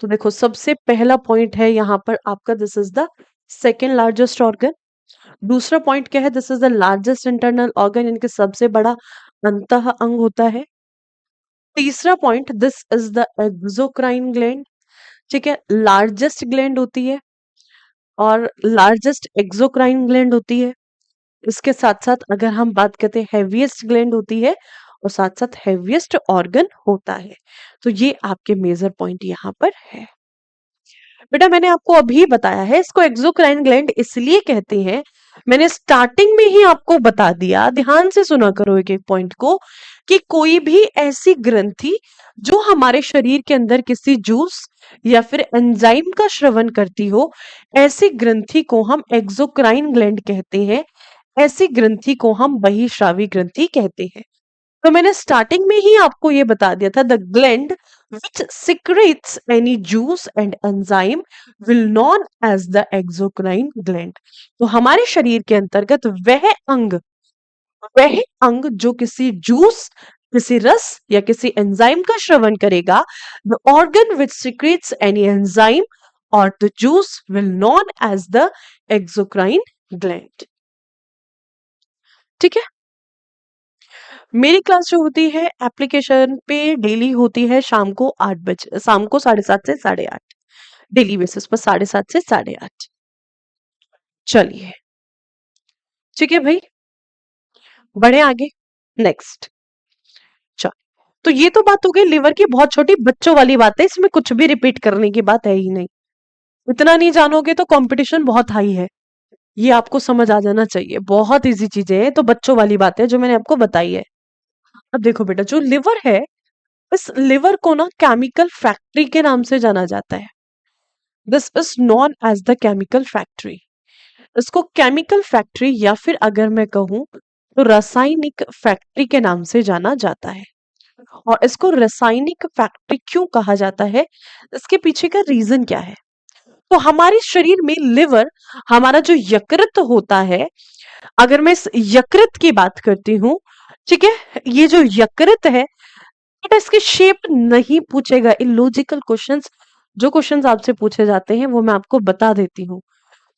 तो देखो सबसे पहला पॉइंट है यहाँ पर आपका, this is the second largest organ. दूसरा पॉइंट क्या है? This is the largest internal organ, इनके सबसे बड़ा अंतः अंग होता है। तीसरा point, this is the exocrine gland. ठीक है, लार्जेस्ट ग्लैंड होती है और लार्जेस्ट एक्सोक्राइन ग्लैंड होती है। इसके साथ साथ अगर हम बात करते हैं, हैवीएस्ट ग्लैंड होती है और साथ साथ हैवीएस्ट ऑर्गन होता है। तो ये आपके मेजर पॉइंट यहाँ पर है। बेटा मैंने आपको अभी बताया है, इसको एक्सोक्राइन ग्लैंड इसलिए कहते हैं, मैंने स्टार्टिंग में ही आपको बता दिया। ध्यान से सुना करो एक एक पॉइंट को, कि कोई भी ऐसी ग्रंथि जो हमारे शरीर के अंदर किसी जूस या फिर एंजाइम का श्रवण करती हो, ऐसी ग्रंथि को हम एक्सोक्राइन ग्लैंड कहते हैं। ऐसी ग्रंथि को हम बहिर्स्रावी ग्रंथि कहते हैं। तो मैंने स्टार्टिंग में ही आपको ये बता दिया था, the gland which secretes any juice and enzyme will known as the exocrine gland। तो हमारे शरीर के अंतर्गत वह अंग जो किसी जूस, किसी रस या किसी एंजाइम का श्रवण करेगा, the organ which secretes any enzyme or the juice will known as the exocrine gland. ठीक है। मेरी क्लास जो होती है एप्लीकेशन पे डेली होती है शाम को 8 बजे, शाम को 7:30 से 8:30, डेली बेसिस पर 7:30 से 8:30। चलिए, ठीक है भाई, बढ़े आगे। नेक्स्ट, चल, तो ये तो बात हो गई लिवर की, बहुत छोटी बच्चों वाली बात है, इसमें कुछ भी रिपीट करने की बात है ही नहीं। इतना नहीं जानोगे तो कंपटीशन बहुत हाई है, ये आपको समझ आ जाना चाहिए। बहुत इजी चीजें हैं, तो बच्चों वाली बात है जो मैंने आपको बताई है। अब देखो बेटा, जो लिवर है, इस लिवर को ना केमिकल फैक्ट्री के नाम से जाना जाता है। This is known as the chemical factory. इसको केमिकल फैक्ट्री या फिर अगर मैं कहूं तो रासायनिक फैक्ट्री के नाम से जाना जाता है। और इसको रासायनिक फैक्ट्री क्यों कहा जाता है, इसके पीछे का रीजन क्या है? तो हमारे शरीर में लिवर, हमारा जो यकृत होता है, अगर मैं इस यकृत की बात करती हूँ, ठीक है, ये जो यकृत है, बेटा इसकी शेप नहीं पूछेगा। इलॉजिकल क्वेश्चंस, जो क्वेश्चंस आपसे पूछे जाते हैं वो मैं आपको बता देती हूँ।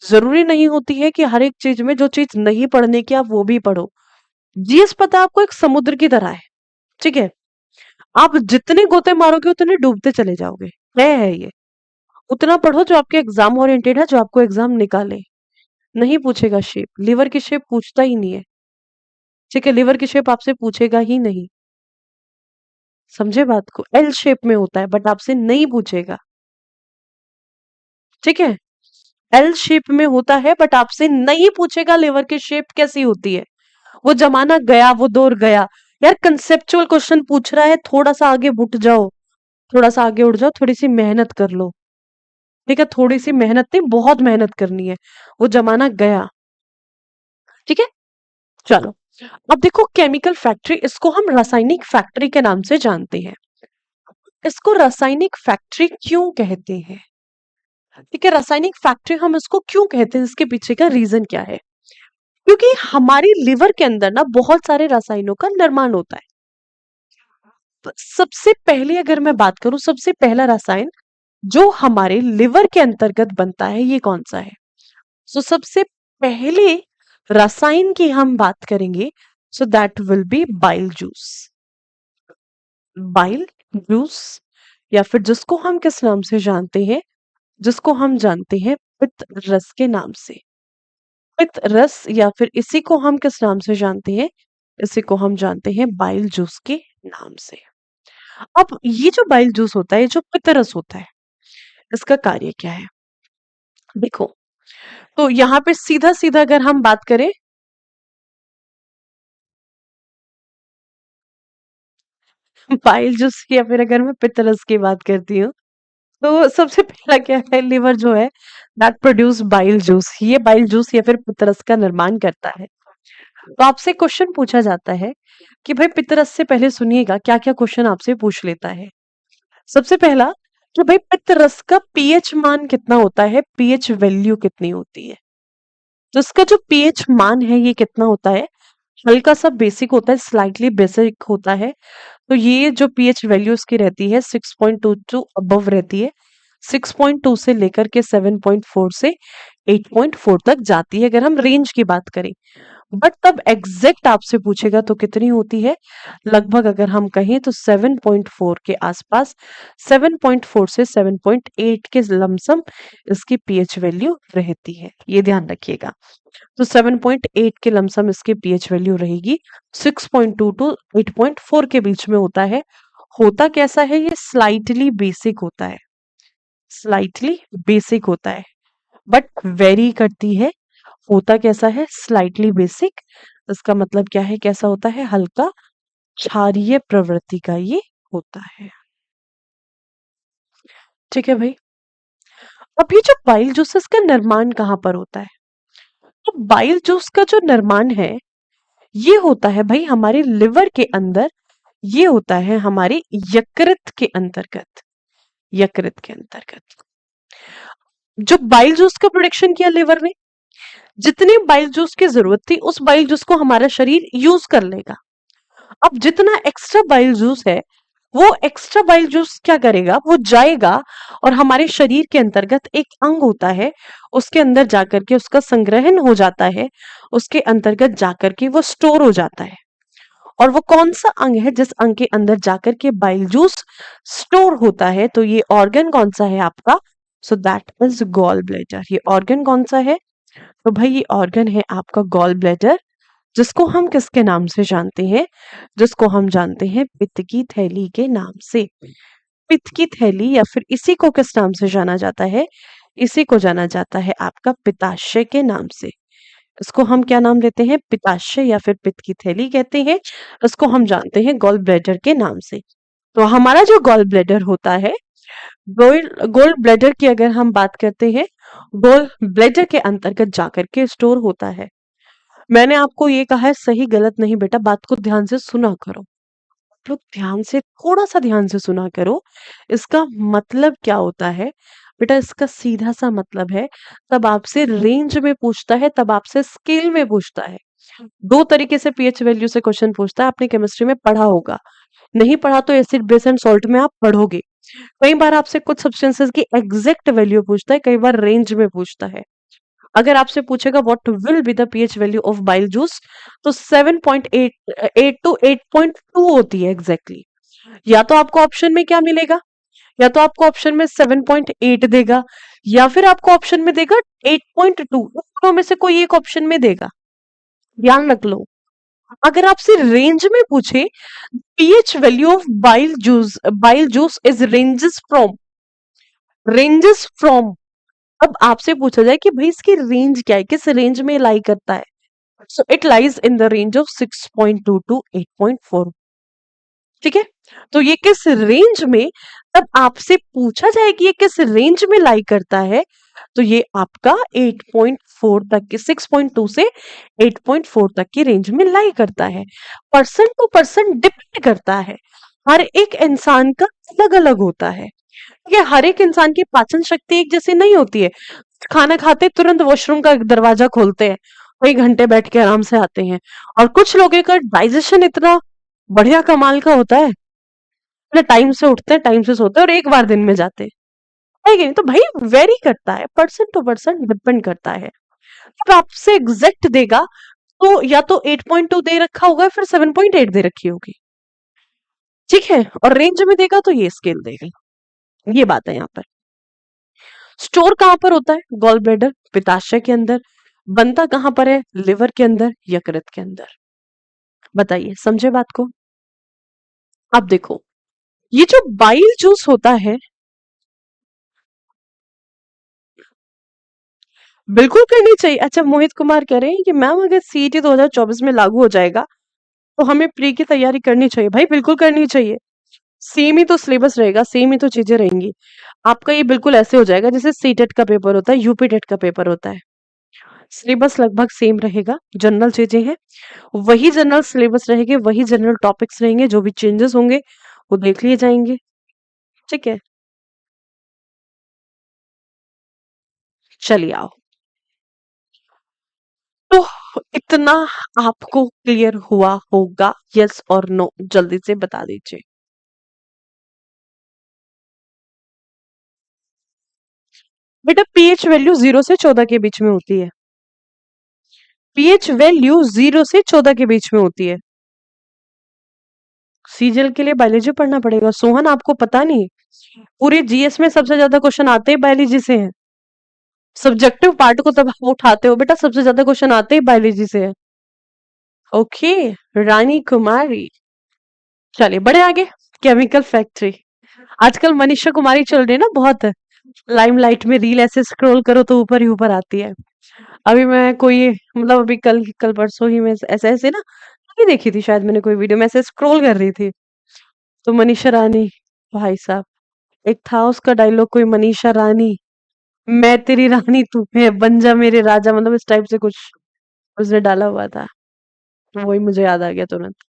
जरूरी नहीं होती है कि हर एक चीज में जो चीज नहीं पढ़ने की आप वो भी पढ़ो। जीएस पता है आपको एक समुद्र की तरह है, ठीक है, आप जितने गोते मारोगे उतने डूबते चले जाओगे। है ये, उतना पढ़ो जो आपके एग्जाम ओरिएंटेड है, जो आपको एग्जाम निकाले। नहीं पूछेगा शेप, लिवर की शेप पूछता ही नहीं है, ठीक है, लिवर की शेप आपसे पूछेगा ही नहीं। समझे बात को? एल शेप में होता है बट आपसे नहीं पूछेगा, ठीक है, एल शेप में होता है बट आपसे नहीं पूछेगा लिवर की शेप कैसी होती है। वो जमाना गया, वो दौर गया। यार कंसेप्चुअल क्वेश्चन पूछ रहा है, थोड़ा सा आगे उठ जाओ, थोड़ा सा आगे उठ जाओ, थोड़ी सी मेहनत कर लो, ठीक है, थोड़ी सी मेहनत नहीं, बहुत मेहनत करनी है, वो जमाना गया, ठीक है। चलो, अब देखो केमिकल फैक्ट्री, इसको हम रासायनिक फैक्ट्री के नाम से जानते हैं। इसको रासायनिक फैक्ट्री क्यों कहते हैं? ठीक है, रासायनिक फैक्ट्री हम इसको क्यों कहते हैं, इसके पीछे का रीजन क्या है? क्योंकि हमारी लिवर के अंदर ना बहुत सारे रसायनों का निर्माण होता है। सबसे पहले अगर मैं बात करूं, सबसे पहला रसायन जो हमारे लिवर के अंतर्गत बनता है, ये कौन सा है? सो सबसे पहले रसायन की हम बात करेंगे, so that will be bile juice. Bile juice, या फिर जिसको हम किस नाम से जानते हैं, जिसको हम जानते हैं पित्त रस के नाम से। पित्त रस, या फिर इसी को हम किस नाम से जानते हैं, इसी को हम जानते हैं बाइल जूस के नाम से। अब ये जो बाइल जूस होता है, जो पित्त रस होता है, इसका कार्य क्या है? देखो, तो यहाँ पे सीधा सीधा अगर हम बात करें, बाइल जूस की, या फिर अगर मैं पित्त रस की बात करती हूँ, तो सबसे पहला क्या है, लिवर जो है दैट प्रोड्यूस बाइल जूस, ये बाइल जूस या फिर पित्त रस का निर्माण करता है। तो आपसे क्वेश्चन पूछा जाता है कि भाई पित्त रस से पहले सुनिएगा क्या क्या क्वेश्चन आपसे पूछ लेता है। सबसे पहला कि भाई पित्त रस का पीएच मान कितना होता है, पीएच वैल्यू कितनी होती है। तो इसका जो पीएच मान है ये कितना होता है, हल्का सा बेसिक होता है, स्लाइटली बेसिक होता है। तो ये जो पीएच वैल्यू इसकी रहती है 6.22 अबव रहती है, 6.2 से लेकर के 7.4 से 8.4 तक जाती है अगर हम रेंज की बात करें। बट तब एग्जैक्ट आपसे पूछेगा तो कितनी होती है, लगभग अगर हम कहें तो 7.4 के आसपास, 7.4 से 7.8 के लमसम इसकी पीएच वैल्यू रहती है, ये ध्यान रखिएगा। तो 7.8 के लमसम इसकी पीएच वैल्यू रहेगी, 6.2 टू 8.4 के बीच में होता है। होता कैसा है, ये स्लाइटली बेसिक होता है, स्लाइटली बेसिक होता है, बट वेरी करती है। होता कैसा है, स्लाइटली बेसिक, इसका मतलब क्या है, कैसा होता है, हल्का क्षारीय प्रवृत्ति का ये होता है, ठीक है भाई। अब ये जो बाइल जूसेस का निर्माण कहाँ पर होता है, तो बाइल जूस का जो निर्माण है ये होता है भाई हमारे लिवर के अंदर, ये होता है हमारे यकृत के अंतर्गत, यकृत के अंतर्गत। जो बाइल जूस का प्रोडक्शन किया लिवर ने, जितनी बाइल जूस की जरूरत थी उस बाइल जूस को हमारा शरीर यूज कर लेगा। अब जितना एक्स्ट्रा बाइल जूस है वो एक्स्ट्रा बाइल जूस क्या करेगा, वो जाएगा और हमारे शरीर के अंतर्गत एक अंग होता है, उसके अंदर जाकर के उसका संग्रहण हो जाता है, उसके अंतर्गत जाकर के वो स्टोर हो जाता है। और वो कौन सा अंग है जिस अंग के अंदर जाकर के बाइल जूस स्टोर होता है, तो ये ऑर्गन कौन सा है आपका? So that is gall bladder. ये ऑर्गन कौन सा है? तो भाई ये ऑर्गन है आपका गॉल ब्लैडर, जिसको हम किसके नाम से जानते हैं? जिसको हम जानते हैं पित्त की थैली के नाम से। पित्त की थैली या फिर इसी को किस नाम से जाना जाता है? इसी को जाना जाता है आपका पित्ताशय के नाम से। इसको हम क्या नाम देते हैं? पित्ताशय या फिर पित्त की थैली कहते हैं। इसको हम जानते हैं गॉल ब्लैडर के नाम से। तो हमारा जो गॉल ब्लैडर होता है, गोल गोल ब्लैडर की अगर हम बात करते हैं, गोल ब्लैडर के अंतर्गत जाकर के स्टोर होता है। मैंने आपको ये कहा है सही गलत नहीं बेटा, बात को ध्यान से सुना करो। लोग ध्यान से, थोड़ा सा ध्यान से सुना करो। इसका मतलब क्या होता है बेटा? इसका सीधा सा मतलब है, तब आपसे रेंज में पूछता है, तब आपसे स्केल में पूछता है। दो तरीके से पीएच वैल्यू से क्वेश्चन पूछता है, आपने केमिस्ट्री में पढ़ा होगा। नहीं पढ़ा तो एसिड बेस एंड सॉल्ट में आप पढ़ोगे। कई बार आपसे कुछ सब्सटेंसेस की एग्जैक्ट वैल्यू पूछता है, कई बार रेंज में पूछता है। अगर आपसे पूछेगा what will be the pH value of bile juice, तो 7.8 टू 8.2 होती है एग्जैक्टली। या तो आपको ऑप्शन में क्या मिलेगा? या तो आपको ऑप्शन में 7.8 देगा, या फिर आपको ऑप्शन में देगा 8.2। दोनों में से कोई एक ऑप्शन में देगा। ध्यान रख लो। अगर आपसे रेंज में पूछे, pH value of bile juice is ranges from. अब आपसे पूछा जाए कि भाई इसकी रेंज क्या है, किस रेंज में लाई करता है? So it lies in the range of 6.2 to 8.4। ठीक है, तो ये किस रेंज में, तब आपसे पूछा जाए कि ये किस रेंज में लाई करता है, तो ये आपका 8.4 तक की, 6.2 से 8.4 तक की रेंज में लाई करता है। पर्सन टू पर्सन डिपेंड करता है, हर एक इंसान का अलग अलग होता है। ठीक है, हर एक इंसान की पाचन शक्ति एक जैसी नहीं होती है। खाना खाते तुरंत वॉशरूम का दरवाजा खोलते हैं, कई घंटे बैठ के आराम से आते हैं। और कुछ लोगों का डाइजेशन इतना बढ़िया कमाल का होता है, अपने टाइम से उठते हैं, टाइम से सोते हैं और एक बार दिन में जाते हैं। है कि नहीं? तो भाई वेरी करता है, पर्सन टू पर्सन डिपेंड करता है। अब आपसे एग्जैक्ट देगा तो या तो 8.2 दे रखा होगा, फिर 7.8 दे रखी होगी। ठीक है, और रेंज में देगा तो ये स्केल देगा। ये बात है यहाँ पर। स्टोर कहाँ पर होता है? गॉल ब्लैडर, पित्ताशय के अंदर। बनता कहाँ पर है? लिवर के अंदर, यकृत के अंदर। बताइए, समझे बात को? अब देखो, ये जो बाइल जूस होता है, बिल्कुल करनी चाहिए। अच्छा, मोहित कुमार कह रहे हैं कि मैम अगर सीईटी 2024 में लागू हो जाएगा तो हमें प्री की तैयारी करनी चाहिए। भाई बिल्कुल करनी चाहिए। सेम ही तो सिलेबस रहेगा, सेम ही तो चीजें रहेंगी। आपका ये बिल्कुल ऐसे हो जाएगा जैसे सीटेट का पेपर होता है, यूपी टेट का पेपर होता है। सिलेबस लगभग सेम रहेगा, जनरल चीजें हैं, वही जनरल सिलेबस रहेंगे, वही जनरल टॉपिक्स रहेंगे, जो भी चेंजेस होंगे वो देख लिए जाएंगे। ठीक है, चलिए आओ। तो इतना आपको क्लियर हुआ होगा, यस और नो? जल्दी से बता दीजिए। बेटा पीएच वैल्यू 0 से 14 के बीच में होती है। पीएच वैल्यू 0 से 14 के बीच में होती है। सीजीएल के लिए बायोलॉजी पढ़ना पड़ेगा सोहन, आपको पता नहीं? पूरे जीएस में सबसे ज्यादा क्वेश्चन आते ही बायोलॉजी से हैं। सब्जेक्टिव पार्ट को तब आप उठाते हो बेटा, सबसे ज्यादा क्वेश्चन आते ही बायोलॉजी से है। ओके, रानी कुमारी। चलिए बढ़े आगे। Chemical factory. आजकल मनीषा कुमारी चल रही है ना बहुत, लाइमलाइट में। रील ऐसे स्क्रॉल करो तो ऊपर ही ऊपर आती है। अभी मैं कोई, मतलब अभी कल कल परसों ही मैं ऐसे ऐसे ना, नहीं देखी थी शायद मैंने कोई वीडियो में, ऐसे स्क्रॉल कर रही थी तो मनीषा रानी, भाई साहब, एक था उसका डायलॉग, कोई मनीषा रानी, मैं तेरी रानी तू है बन जा मेरे राजा, मतलब इस टाइप से कुछ उसने डाला हुआ था। तो वही मुझे याद आ गया तुरंत।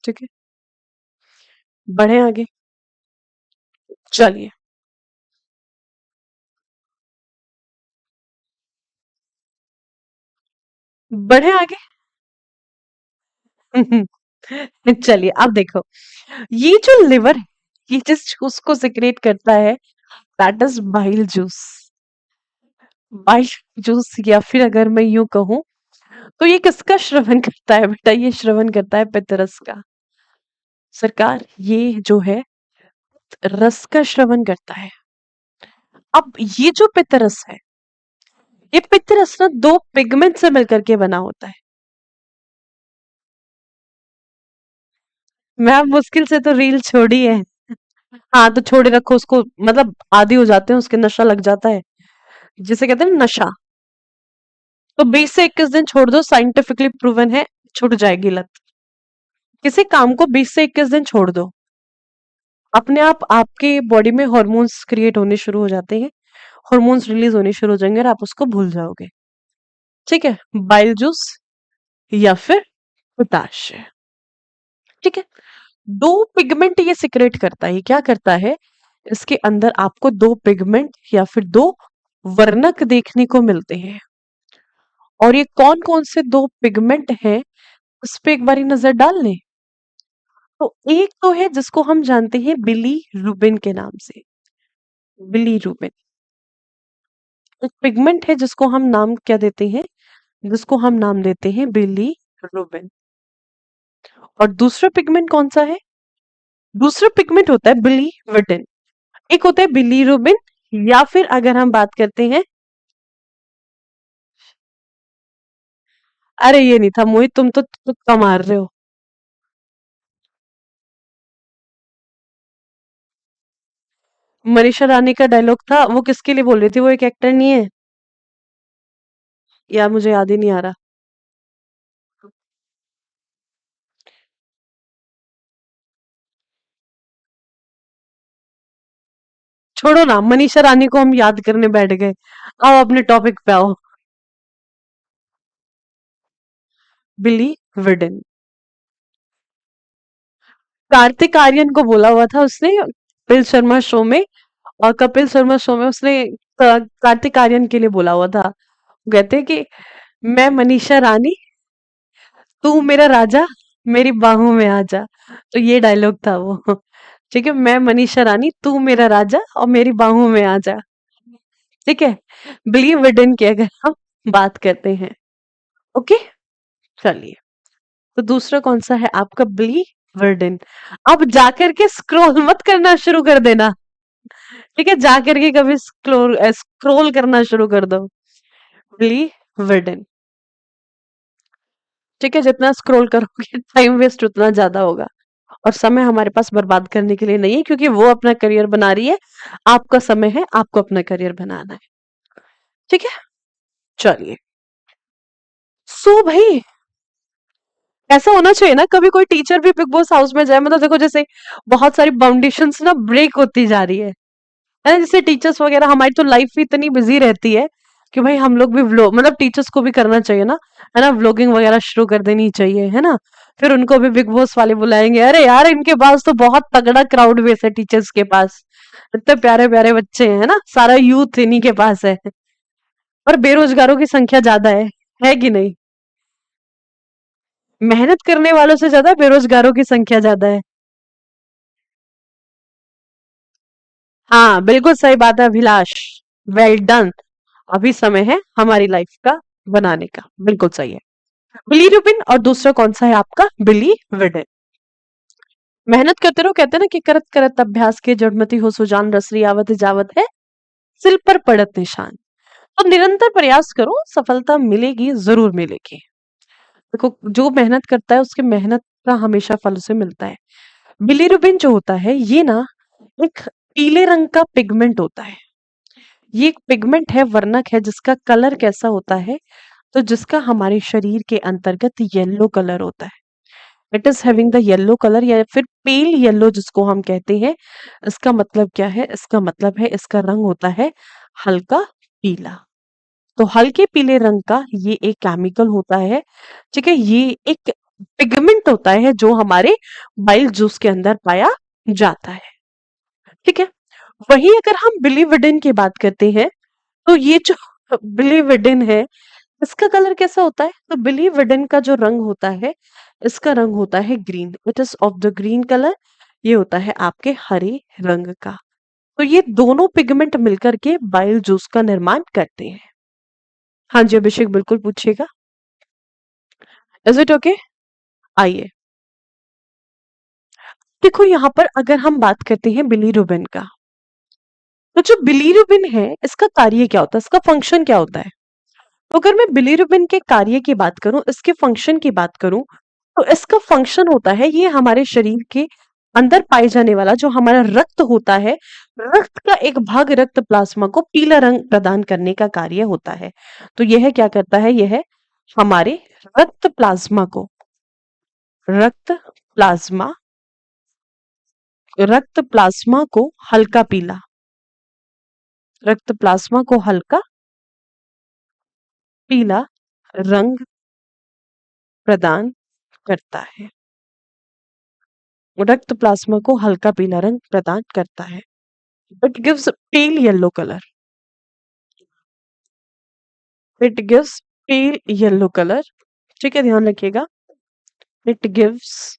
ठीक है, बढ़े आगे। चलिए, बढ़े आगे। चलिए अब देखो, ये जो लिवर है, ये जिस जूस को सिक्रेट करता है, that is bile juice. Bile juice, या फिर अगर मैं यूं कहूं, तो ये किसका श्रवण करता है बेटा? ये श्रवण करता है पितरस का। सरकार, ये जो है रस का श्रवण करता है। अब ये जो पितरस है, ये पितरस ना दो पिगमेंट से मिलकर के बना होता है। मैं मुश्किल से तो रील छोड़ी है। हाँ, तो छोड़े रखो उसको, मतलब आदी हो जाते हैं उसके, नशा लग जाता है, जिसे कहते हैं नशा। तो 20 से 21 दिन छोड़ दो, साइंटिफिकली प्रूवन है, छूट जाएगी लत। किसी काम को 20 से 21 दिन छोड़ दो, अपने आप आपके बॉडी में हॉर्मोन्स क्रिएट होने शुरू हो जाते हैं, हॉर्मोन्स रिलीज होने शुरू हो जाएंगे और आप उसको भूल जाओगे। ठीक है, बाइल जूस या फिर पोटाश। ठीक है, दो पिगमेंट ये सिक्रेट करता है। क्या करता है? इसके अंदर आपको दो पिगमेंट या फिर दो वर्णक देखने को मिलते हैं। और ये कौन कौन से दो पिगमेंट हैं, उस पे एक बारी नजर डाल लें। तो एक तो है जिसको हम जानते हैं बिली रूबिन के नाम से। बिली रूबिन एक पिगमेंट है जिसको हम नाम क्या देते हैं? जिसको हम नाम देते हैं बिली रूबिन। और दूसरा पिगमेंट कौन सा है? दूसरा पिगमेंट होता है बिली विटिन। एक होता है बिली रूबिन, या फिर अगर हम बात करते हैं, अरे ये नहीं था मोहित, तुम तो तुक्का मार रहे हो। मनीषा रानी का डायलॉग था, वो किसके लिए बोल रही थी? वो एक एक्टर नहीं है? यार मुझे याद ही नहीं आ रहा। छोड़ो ना, मनीषा रानी को हम याद करने बैठ गए। आओ अपने टॉपिक पे आओ। बिली विडन। कार्तिक आर्यन को बोला हुआ था उसने कपिल शर्मा शो में, और कपिल शर्मा शो में उसने कार्तिक आर्यन के लिए बोला हुआ था। वो कहते हैं कि मैं मनीषा रानी, तू मेरा राजा, मेरी बाहों में आ जा। तो ये डायलॉग था वो। ठीक है, मैं मनीषा रानी, तू मेरा राजा और मेरी बाहों में आ जा। ठीक है, बिलीव विडन की अगर हम बात करते हैं। ओके, चलिए। तो दूसरा कौन सा है आपका? बिलीव वर्डन। अब जाकर के स्क्रॉल मत करना शुरू कर देना। ठीक है, जाकर के कभी स्क्रॉल स्क्रॉल करना शुरू कर दो। बिलीव वर्डन। ठीक है, जितना स्क्रॉल करोगे टाइम वेस्ट उतना ज्यादा होगा, और समय हमारे पास बर्बाद करने के लिए नहीं है, क्योंकि वो अपना करियर बना रही है। आपका समय है, आपको अपना करियर बनाना है। ठीक है, चलिए। सो भाई, ऐसा होना चाहिए ना, कभी कोई टीचर भी बिग बॉस हाउस में जाए, मतलब देखो जैसे बहुत सारी बाउंडेशंस ना ब्रेक होती जा रही है ना? जैसे टीचर्स वगैरह, हमारी तो लाइफ ही इतनी बिजी रहती है कि भाई हम लोग भी व्लॉग, मतलब टीचर्स को भी करना चाहिए ना, है ना? व्लॉगिंग वगैरह शुरू कर देनी चाहिए, है ना? फिर उनको भी बिग बॉस वाले बुलाएंगे, अरे यार इनके पास तो बहुत तगड़ा क्राउड बेस है, टीचर्स के पास इतने प्यारे प्यारे बच्चे हैं, है ना? सारा यूथ इन्हीं के पास है। और बेरोजगारों की संख्या ज्यादा है कि नहीं? मेहनत करने वालों से ज्यादा बेरोजगारों की संख्या ज्यादा है। हाँ, बिल्कुल सही बात है अभिलाष। Well done. अभी समय है हमारी लाइफ का बनाने का, बिल्कुल सही है। बिली रूबिन, और दूसरा कौन सा है आपका? बिली विडन। मेहनत करते रहो, कहते हैं ना कि करत करत अभ्यास के जड़मति हो सुजान, रसरी आवत जावत है सिल पर पड़त निशान। तो निरंतर प्रयास करो, सफलता मिलेगी, जरूर मिलेगी। देखो, जो मेहनत करता है उसकी मेहनत का हमेशा फल उसे मिलता है। बिलीरुबिन जो होता है ये ना, एक पीले रंग का पिगमेंट होता है। ये एक पिगमेंट है, वर्णक है, जिसका कलर कैसा होता है? तो जिसका हमारे शरीर के अंतर्गत येलो कलर होता है। It is having the yellow colour, या फिर पेल येलो जिसको हम कहते हैं। इसका मतलब क्या है? इसका मतलब है, इसका रंग होता है हल्का पीला। तो हल्के पीले रंग का ये एक केमिकल होता है। ठीक है, ये एक पिगमेंट होता है जो हमारे बाइल जूस के अंदर पाया जाता है। ठीक है, वहीं अगर हम बिलीविडिन की बात करते हैं, तो ये जो बिलीविडिन है, इसका कलर कैसा होता है? तो बिलीविडिन का जो रंग होता है, इसका रंग होता है green, it is of the green colour. ये होता है आपके हरे रंग का। तो ये दोनों पिगमेंट मिलकर के बाइल जूस का निर्माण करते हैं। हाँ जी अभिषेक, बिल्कुल पूछिएगा। Is it okay? आइए, देखो यहाँ पर अगर हम बात करते हैं बिलीरुबिन का, तो जो बिलीरुबिन है इसका कार्य क्या होता है, इसका फंक्शन क्या होता है? तो अगर मैं बिलीरुबिन के कार्य की बात करूं, इसके फंक्शन की बात करूं, तो इसका फंक्शन होता है, ये हमारे शरीर के अंदर पाए जाने वाला जो हमारा रक्त होता है, रक्त का एक भाग रक्त प्लाज्मा को पीला रंग प्रदान करने का कार्य होता है। तो यह क्या करता है, यह हमारे रक्त प्लाज्मा को, रक्त प्लाज्मा रक्त प्लाज्मा को हल्का पीला, रक्त प्लाज्मा को हल्का पीला रंग प्रदान करता है, रक्त प्लाज्मा को हल्का पीला रंग प्रदान करता है। It gives pale yellow colour, it gives pale yellow colour. ठीक है, ध्यान रखिएगा, it gives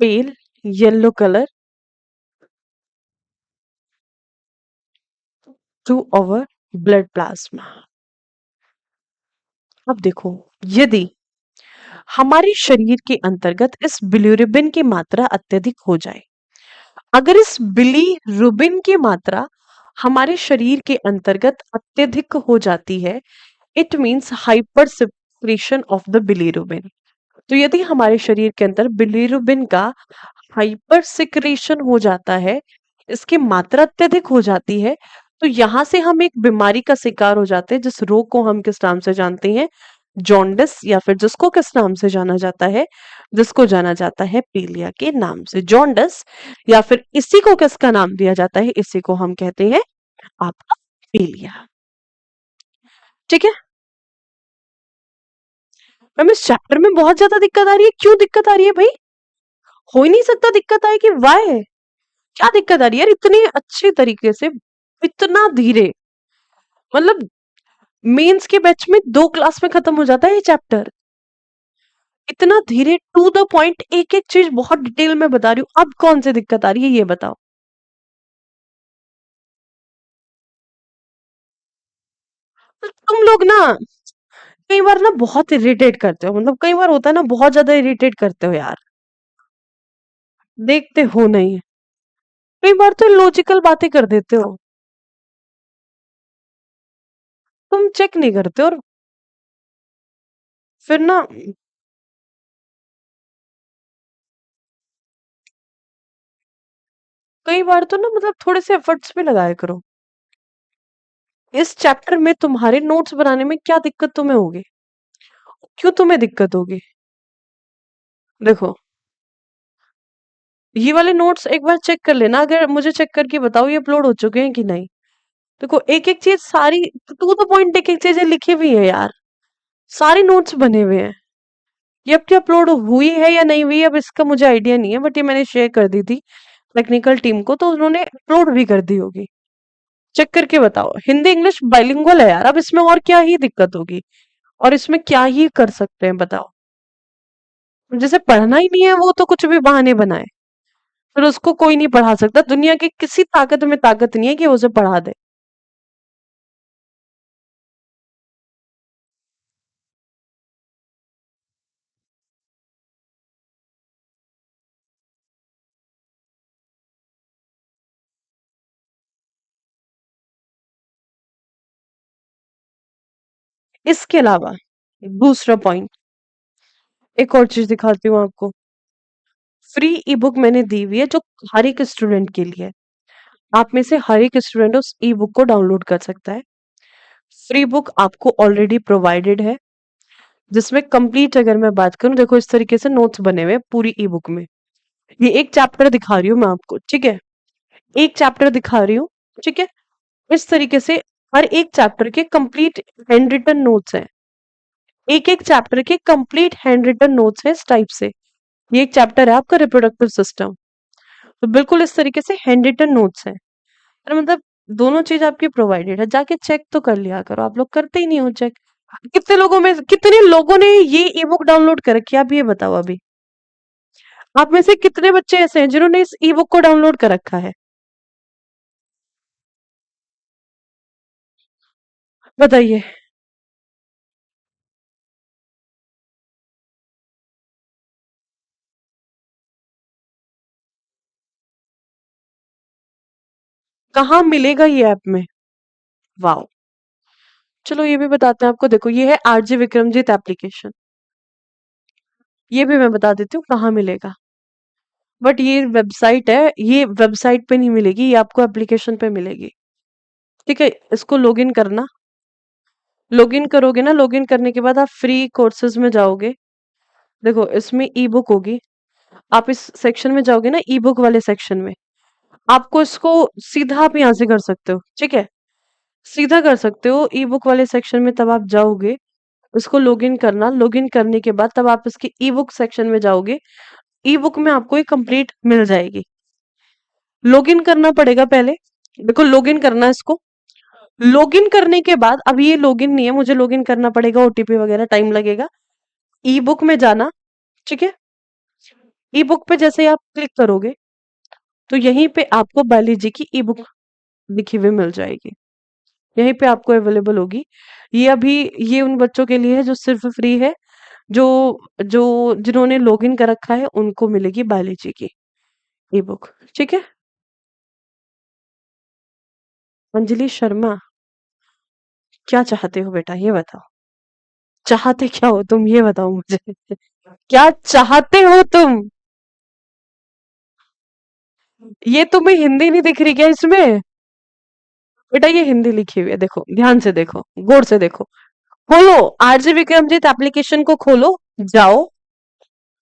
pale yellow colour to our blood plasma. अब देखो, यदि हमारे शरीर के अंतर्गत इस बिलीरुबिन की मात्रा अत्यधिक हो जाए, अगर इस बिलीरुबिन की मात्रा हमारे शरीर के अंतर्गत अत्यधिक हो जाती है, it means hyper secretion of the bilirubin. तो यदि हमारे शरीर के अंदर बिलीरुबिन का हाइपर सिक्रेशन हो जाता है, इसकी मात्रा अत्यधिक हो जाती है, तो यहां से हम एक बीमारी का शिकार हो जाते हैं, जिस रोग को हम किस नाम से जानते हैं, जॉन्डिस, या फिर जिसको किस नाम से जाना जाता है, जिसको जाना जाता है पीलिया के नाम से, जॉन्डिस, या फिर इसी को किसका नाम दिया जाता है, इसी को हम कहते हैं आपका पीलिया। ठीक है मैम, इस चैप्टर में बहुत ज्यादा दिक्कत आ रही है, क्यों दिक्कत आ रही है भाई? हो ही नहीं सकता दिक्कत आए कि वाई, क्या दिक्कत आ रही है यार, इतनी अच्छी तरीके से, इतना धीरे, मतलब मेंस के बैच में 2 क्लास में खत्म हो जाता है ये चैप्टर, इतना धीरे, टू द पॉइंट, एक एक चीज बहुत डिटेल में बता रही हूँ। अब कौन सी दिक्कत आ रही है ये बताओ। तो तुम लोग ना कई बार ना बहुत इरिटेट करते हो, मतलब कई बार होता है ना, बहुत ज्यादा इरिटेट करते हो यार, देखते हो नहीं, कई बार तो लॉजिकल बातें कर देते हो, तुम चेक नहीं करते, और फिर ना कई बार तो ना, मतलब थोड़े से एफर्ट्स भी लगाया करो। इस चैप्टर में तुम्हारे नोट्स बनाने में क्या दिक्कत तुम्हें होगी, क्यों तुम्हें दिक्कत होगी? देखो, ये वाले नोट्स एक बार चेक कर लेना, अगर मुझे चेक करके बताओ ये अपलोड हो चुके हैं कि नहीं। देखो, एक एक चीज सारी टू द पॉइंट, एक एक चीजें लिखी हुई है यार, सारे नोट्स बने हुए हैं। ये अब क्या अपलोड हुई है या नहीं हुई, अब इसका मुझे आइडिया नहीं है, बट ये मैंने शेयर कर दी थी टेक्निकल टीम को, तो उन्होंने अपलोड भी कर दी होगी। चेक करके बताओ, हिंदी इंग्लिश बाइलिंगुअल है यार, अब इसमें और क्या ही दिक्कत होगी, और इसमें क्या ही कर सकते हैं बताओ। जिसे पढ़ना ही नहीं है वो तो कुछ भी बहाने बनाए, फिर उसको कोई नहीं पढ़ा सकता, दुनिया की किसी ताकत में ताकत नहीं है कि वो उसे पढ़ा दे। इसके अलावा दूसरा पॉइंट, एक और चीज दिखाती हूँ आपको। फ्री ई बुक मैंने दी हुई है, जो हर एक स्टूडेंट के लिए है। आप में से हर एक स्टूडेंट उस ई बुक को डाउनलोड कर सकता है। फ्री बुक आपको ऑलरेडी प्रोवाइडेड है, जिसमें कंप्लीट अगर मैं बात करूं, देखो इस तरीके से नोट्स बने हुए हैं पूरी ई बुक में। ये एक चैप्टर दिखा रही हूँ मैं आपको, ठीक है, एक चैप्टर दिखा रही हूँ, ठीक है, इस तरीके से हर एक चैप्टर के कंप्लीट हैंड रिटन नोट्स हैं, एक एक चैप्टर के कंप्लीट हैंड रिटन नोट्स हैं इस टाइप से। ये एक चैप्टर है आपका रिप्रोडक्टिव सिस्टम, तो बिल्कुल इस तरीके से हैंड रिटन नोट्स हैं, मतलब दोनों चीज आपकी प्रोवाइडेड है, जाके चेक तो कर लिया करो, आप लोग करते ही नहीं हो चेक। कितने लोगों ने ये ई बुक डाउनलोड कर रखी है, आप ये बताओ अभी। आप में से कितने बच्चे ऐसे हैं जिन्होंने इस ई बुक को डाउनलोड कर रखा है? बताइए। कहाँ मिलेगा ये ऐप में? वाओ। चलो ये भी बताते हैं आपको, देखो ये है आरजे विक्रमजीत एप्लीकेशन। ये भी मैं बता देती हूँ कहाँ मिलेगा। बट ये वेबसाइट है, ये वेबसाइट पे नहीं मिलेगी, ये आपको एप्लीकेशन पे मिलेगी। ठीक है, इसको लॉगिन करना। लॉगिन करोगे ना, लॉगिन करने के बाद आप फ्री कोर्सेज में जाओगे। देखो इसमें ई बुक होगी। आप इस सेक्शन में जाओगे ना, ई बुक वाले सेक्शन में। आपको इसको सीधा आप यहाँ से कर सकते हो, ठीक है? सीधा कर सकते हो ई बुक वाले सेक्शन में, तब आप जाओगे। इसको लॉगिन करना, लॉगिन करने के बाद तब आप इसके ई बुक सेक्शन में जाओगे। ई बुक में आपको ये कंप्लीट मिल जाएगी। लॉगिन करना पड़ेगा पहले। देखो लॉगिन करना है इसको। लॉगिन करने के बाद, अब ये लॉगिन नहीं है, मुझे लॉगिन करना पड़ेगा, ओटीपी वगैरह टाइम लगेगा। ई बुक में जाना, ठीक है? ई बुक पे जैसे ही आप क्लिक करोगे, तो यहीं पे आपको बायोलॉजी की ई बुक लिखी हुई मिल जाएगी। यहीं पे आपको अवेलेबल होगी। ये अभी, ये उन बच्चों के लिए है जो सिर्फ फ्री है। जो जो जिन्होंने लॉगिन कर रखा है उनको मिलेगी बायोलॉजी की ई बुक। ठीक है? अंजलि शर्मा, क्या चाहते हो बेटा ये बताओ? चाहते क्या हो तुम, ये बताओ मुझे। क्या चाहते हो तुम? ये तुम्हें हिंदी नहीं दिख रही क्या इसमें? बेटा ये हिंदी लिखी हुई है, देखो ध्यान से देखो, गौर से देखो। खोलो, आरजे विक्रमजीत एप्लीकेशन को खोलो। जाओ,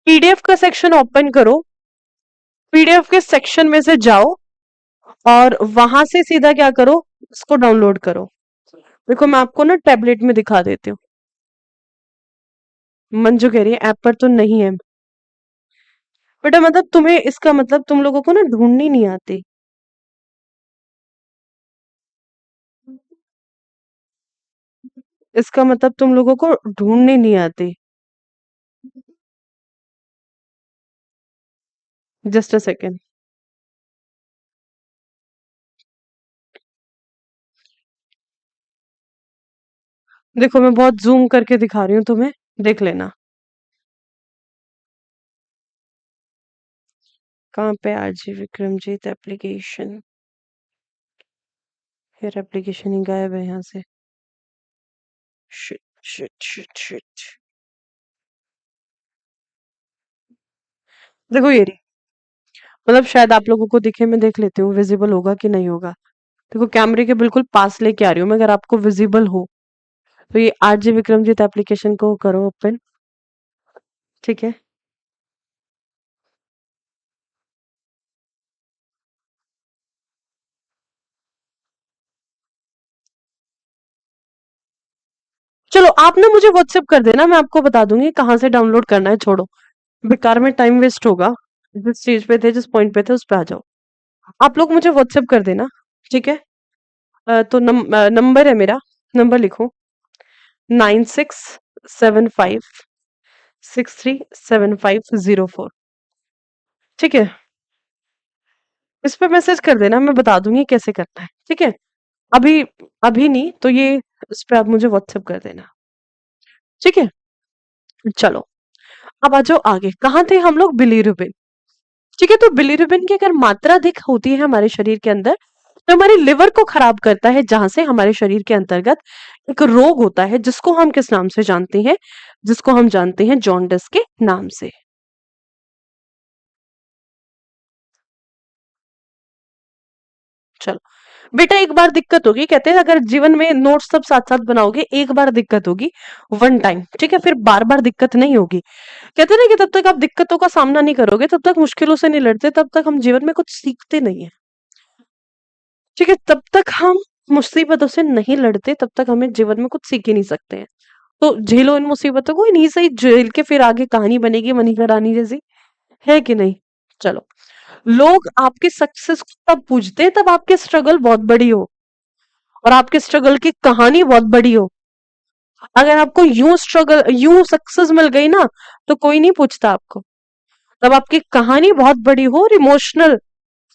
पीडीएफ का सेक्शन ओपन करो। पीडीएफ के सेक्शन में से जाओ और वहां से सीधा क्या करो, इसको डाउनलोड करो। देखो मैं आपको ना टैबलेट में दिखा देती हूँ। मंजू कह रही है ऐप पर तो नहीं है। बेटा मतलब तुम्हें, इसका मतलब तुम लोगों को ना ढूंढनी नहीं आती। इसका मतलब तुम लोगों को ढूंढनी नहीं आती। Just a second. देखो मैं बहुत जूम करके दिखा रही हूँ तुम्हें, देख लेना। कहाँ पे आरजी विक्रमजीत एप्लीकेशन? फिर एप्लीकेशन ही गायब है यहाँ से। Shit shit shit shit. देखो ये रही। मतलब शायद आप लोगों को दिखे, मैं देख लेती हूँ विजिबल होगा कि नहीं होगा। देखो कैमरे के बिल्कुल पास लेके आ रही हूँ मैं, अगर आपको विजिबल हो तो ये आरजे विक्रमजीत एप्लीकेशन को करो ओपन। ठीक है? चलो आप ना मुझे व्हाट्सएप कर देना, मैं आपको बता दूंगी कहाँ से डाउनलोड करना है। छोड़ो, बेकार में टाइम वेस्ट होगा। जिस चीज पे थे, जिस पॉइंट पे थे, उस पे आ जाओ। आप लोग मुझे व्हाट्सएप कर देना। ठीक है? तो नंबर है मेरा, नंबर लिखो। 9675637504। ठीक है? इस पे मैसेज कर देना, मैं बता दूंगी कैसे करना है। ठीक है? अभी, अभी नहीं तो ये, इस पे आप मुझे व्हाट्सएप कर देना। ठीक है? चलो, अब आ जाओ आगे। कहाँ थे हम लोग? बिलीरुबिन। ठीक है, तो बिलीरुबिन की अगर मात्रा अधिक होती है हमारे शरीर के अंदर, तो हमारे लिवर को खराब करता है, जहां से हमारे शरीर के अंतर्गत एक रोग होता है जिसको हम किस नाम से जानते हैं? जिसको हम जानते हैं जॉन्डिस के नाम से। चलो बेटा, एक बार दिक्कत होगी, कहते हैं अगर जीवन में नोट्स सब साथ साथ बनाओगे, एक बार दिक्कत होगी, वन टाइम, ठीक है? फिर बार बार दिक्कत नहीं होगी। कहते हैं ना कि तब तक आप दिक्कतों का सामना नहीं करोगे, तब तक मुश्किलों से नहीं लड़ते, तब तक हम जीवन में कुछ सीखते नहीं है। ठीक है? तब तक हम मुसीबतों से नहीं लड़ते, तब तक हमें जीवन में कुछ सीख ही नहीं सकते हैं। तो झेलो इन मुसीबतों को, इन्हीं से ही झेल के फिर आगे कहानी बनेगी मनीषा रानी जैसी, है कि नहीं? चलो, लोग आपके सक्सेस को तब पूछते हैं तब आपके स्ट्रगल बहुत बड़ी हो और आपके स्ट्रगल की कहानी बहुत बड़ी हो। अगर आपको यूं सक्सेस मिल गई ना, तो कोई नहीं पूछता आपको। तब आपकी कहानी बहुत बड़ी हो और इमोशनल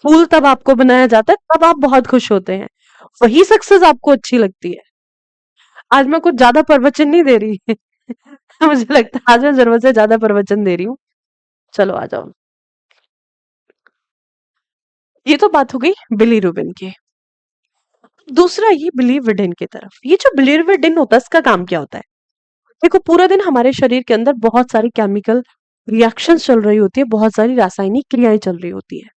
फूल तब आपको बनाया जाता है, तब आप बहुत खुश होते हैं। वही सक्सेस आपको अच्छी लगती है। आज मैं कुछ ज्यादा प्रवचन नहीं दे रही। मुझे लगता है आज मैं जरूरत से ज्यादा प्रवचन दे रही हूँ। चलो आ जाओ। ये तो बात हो गई बिलीरुबिन की। दूसरा ये बिलीवर्डिन की तरफ। ये जो बिलीवर्डिन होता है, इसका काम क्या होता है? देखो, पूरा दिन हमारे शरीर के अंदर बहुत सारी केमिकल रिएक्शंस चल रही होती है, बहुत सारी रासायनिक क्रियाएं चल रही होती है।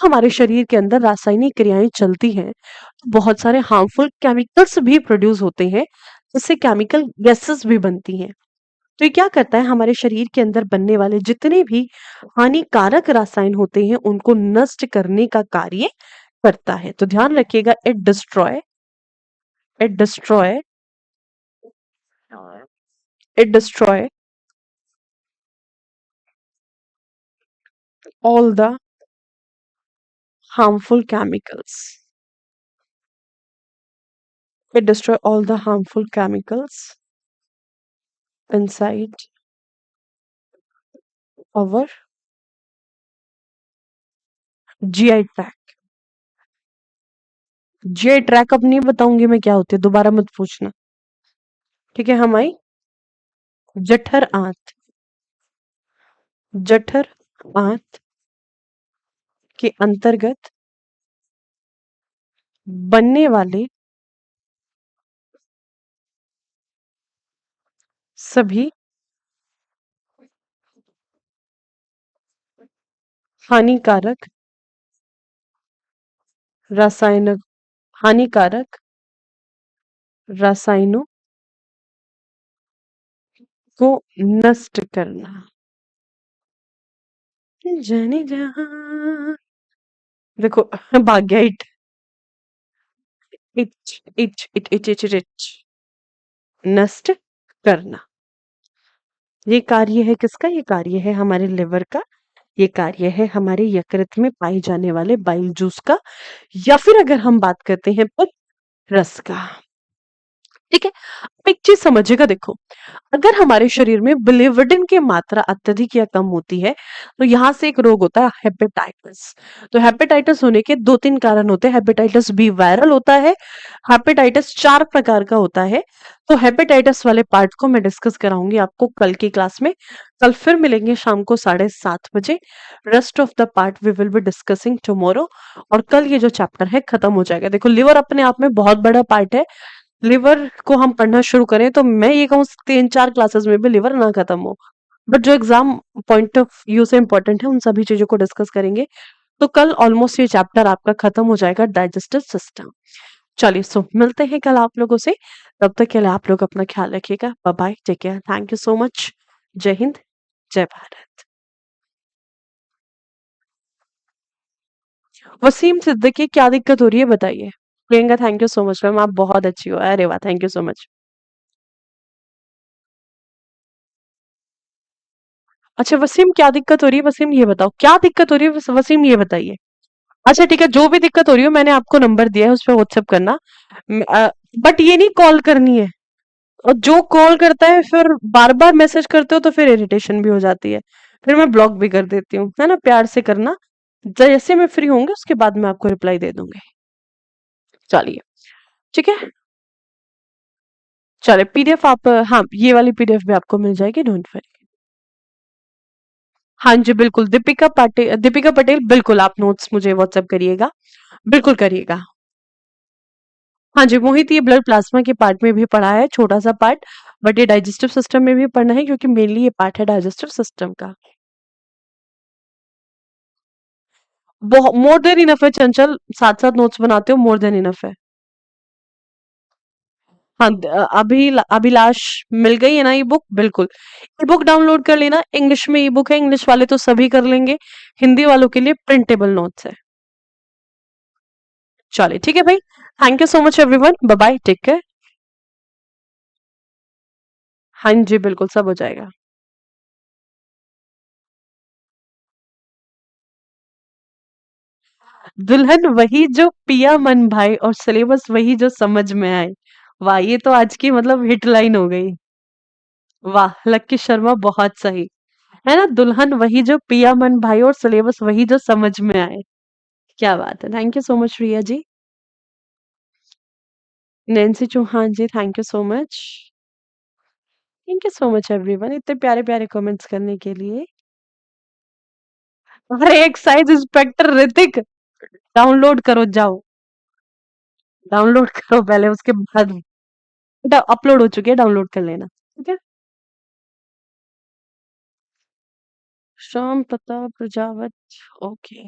हमारे शरीर के अंदर रासायनिक क्रियाएं चलती हैं, तो बहुत सारे हार्मफुल केमिकल्स भी प्रोड्यूस होते हैं, जिससे केमिकल गैसेस भी बनती हैं। तो ये क्या करता है, हमारे शरीर के अंदर बनने वाले जितने भी हानिकारक रसायन होते हैं, उनको नष्ट करने का कार्य करता है। तो ध्यान रखिएगा, it destroy it destroy all the harmful chemicals. It destroy all the harmful chemicals inside our GI tract. GI tract अब नहीं बताऊंगी मैं क्या होती है, दोबारा मत पूछना। ठीक है, हमारी जठर आंत, जठर आंत के अंतर्गत बनने वाले सभी हानिकारक रासायनिक हानिकारक रसायनों को नष्ट करना। जाने जहां, देखो, भाग्य इच नष्ट करना। ये कार्य है किसका? ये कार्य है हमारे लिवर का। ये कार्य है हमारे यकृत में पाए जाने वाले बाइल जूस का, या फिर अगर हम बात करते हैं पित्त रस का। ठीक है, अब एक चीज समझिएगा, देखो, अगर हमारे शरीर में बिलिवर्डिन की मात्रा अत्यधिक या कम होती है, तो यहाँ से एक रोग होता है हेपेटाइटिस। तो हेपेटाइटिस होने के दो तीन कारण होते हैं। हेपेटाइटिस बी वायरल होता है। हेपेटाइटिस 4 प्रकार का होता है। तो हेपेटाइटिस वाले पार्ट को मैं डिस्कस कराऊंगी आपको कल की क्लास में। कल फिर मिलेंगे शाम को 7:30 बजे। Rest of the part we will be discussing tomorrow. और कल ये जो चैप्टर है खत्म हो जाएगा। देखो, लिवर अपने आप में बहुत बड़ा पार्ट है। लिवर को हम पढ़ना शुरू करें तो मैं ये कहूँ 3-4 क्लासेस में भी लिवर ना खत्म हो। बट जो एग्जाम पॉइंट ऑफ व्यू से इंपॉर्टेंट है, उन सभी चीजों को डिस्कस करेंगे। तो कल ऑलमोस्ट ये चैप्टर आपका खत्म हो जाएगा, डाइजेस्टिव सिस्टम। चलिए, सो मिलते हैं कल आप लोगों से। तब तक के लिए आप लोग अपना ख्याल रखिएगा। Bye bye, take care, thank you so much. जय हिंद, जय भारत। वसीम सिद्दीकी, क्या दिक्कत हो रही है बताइए। Priyanka, thank you so much ma'am, आप बहुत अच्छी हो। अरे वाह, थैंक यू सो मच। अच्छा वसीम, क्या दिक्कत हो रही है? वसीम ये बताओ, क्या दिक्कत हो रही है? वसीम ये बताइए। अच्छा ठीक है, जो भी दिक्कत हो रही हो, मैंने आपको नंबर दिया है, उस पे व्हाट्सएप करना। बट ये नहीं कॉल करनी है। और जो कॉल करता है फिर बार बार मैसेज करते हो, तो फिर इरिटेशन भी हो जाती है। फिर मैं ब्लॉक भी कर देती हूँ, है ना? प्यार से करना। जैसे मैं फ्री होंगे उसके बाद मैं आपको रिप्लाई दे दूंगी। चलिए, ठीक है। चलिए, पीडीएफ आप, हाँ, ये वाली पीडीएफ भी आपको मिल जाएगी, डोंट वरी। हाँ जी, बिल्कुल, दीपिका पटेल, बिल्कुल आप नोट्स मुझे व्हाट्सएप करिएगा। बिल्कुल करिएगा। हाँ जी, मोहित, ये ब्लड प्लाज्मा के पार्ट में भी पढ़ा है, छोटा-सा पार्ट, बट ये डाइजेस्टिव सिस्टम में भी पढ़ना है, क्योंकि मेनली ये पार्ट है डाइजेस्टिव सिस्टम का। मोर देन इनफ है चंचल, साथ-साथ नोट्स बनाते हो, मोर देन इनफ है। हाँ, अभिलाष, मिल गई है ना ये बुक? बिल्कुल। ये बुक डाउनलोड कर लेना, इंग्लिश में ई बुक है, इंग्लिश वाले तो सभी कर लेंगे, हिंदी वालों के लिए प्रिंटेबल नोट्स है। चलिए, ठीक है भाई। Thank you so much everyone, bye bye, take care. हाँ जी, बिल्कुल सब हो जाएगा। दुल्हन वही जो पिया मन भाए, और सिलेबस वही जो समझ में आए। वाह! ये तो आज की मतलब हिट लाइन हो गई। वाह! लक्की शर्मा बहुत सही। है ना? दुल्हन वही जो पिया मन भाई और सिलेबस वही जो समझ में आए। क्या बात है! Thank you so much Riya ji. Nancy Chauhan ji, thank you so much. Thank you so much everyone इतने प्यारे-प्यारे कमेंट्स करने के लिए। अरे एक साइज इंस्पेक्टर ऋतिक डाउनलोड करो जाओ। डाउनलोड करो पहले उसके बाद बेटा अपलोड हो चुकी है डाउनलोड कर लेना। ठीक है? श्याम प्रताप प्रजावत ओके।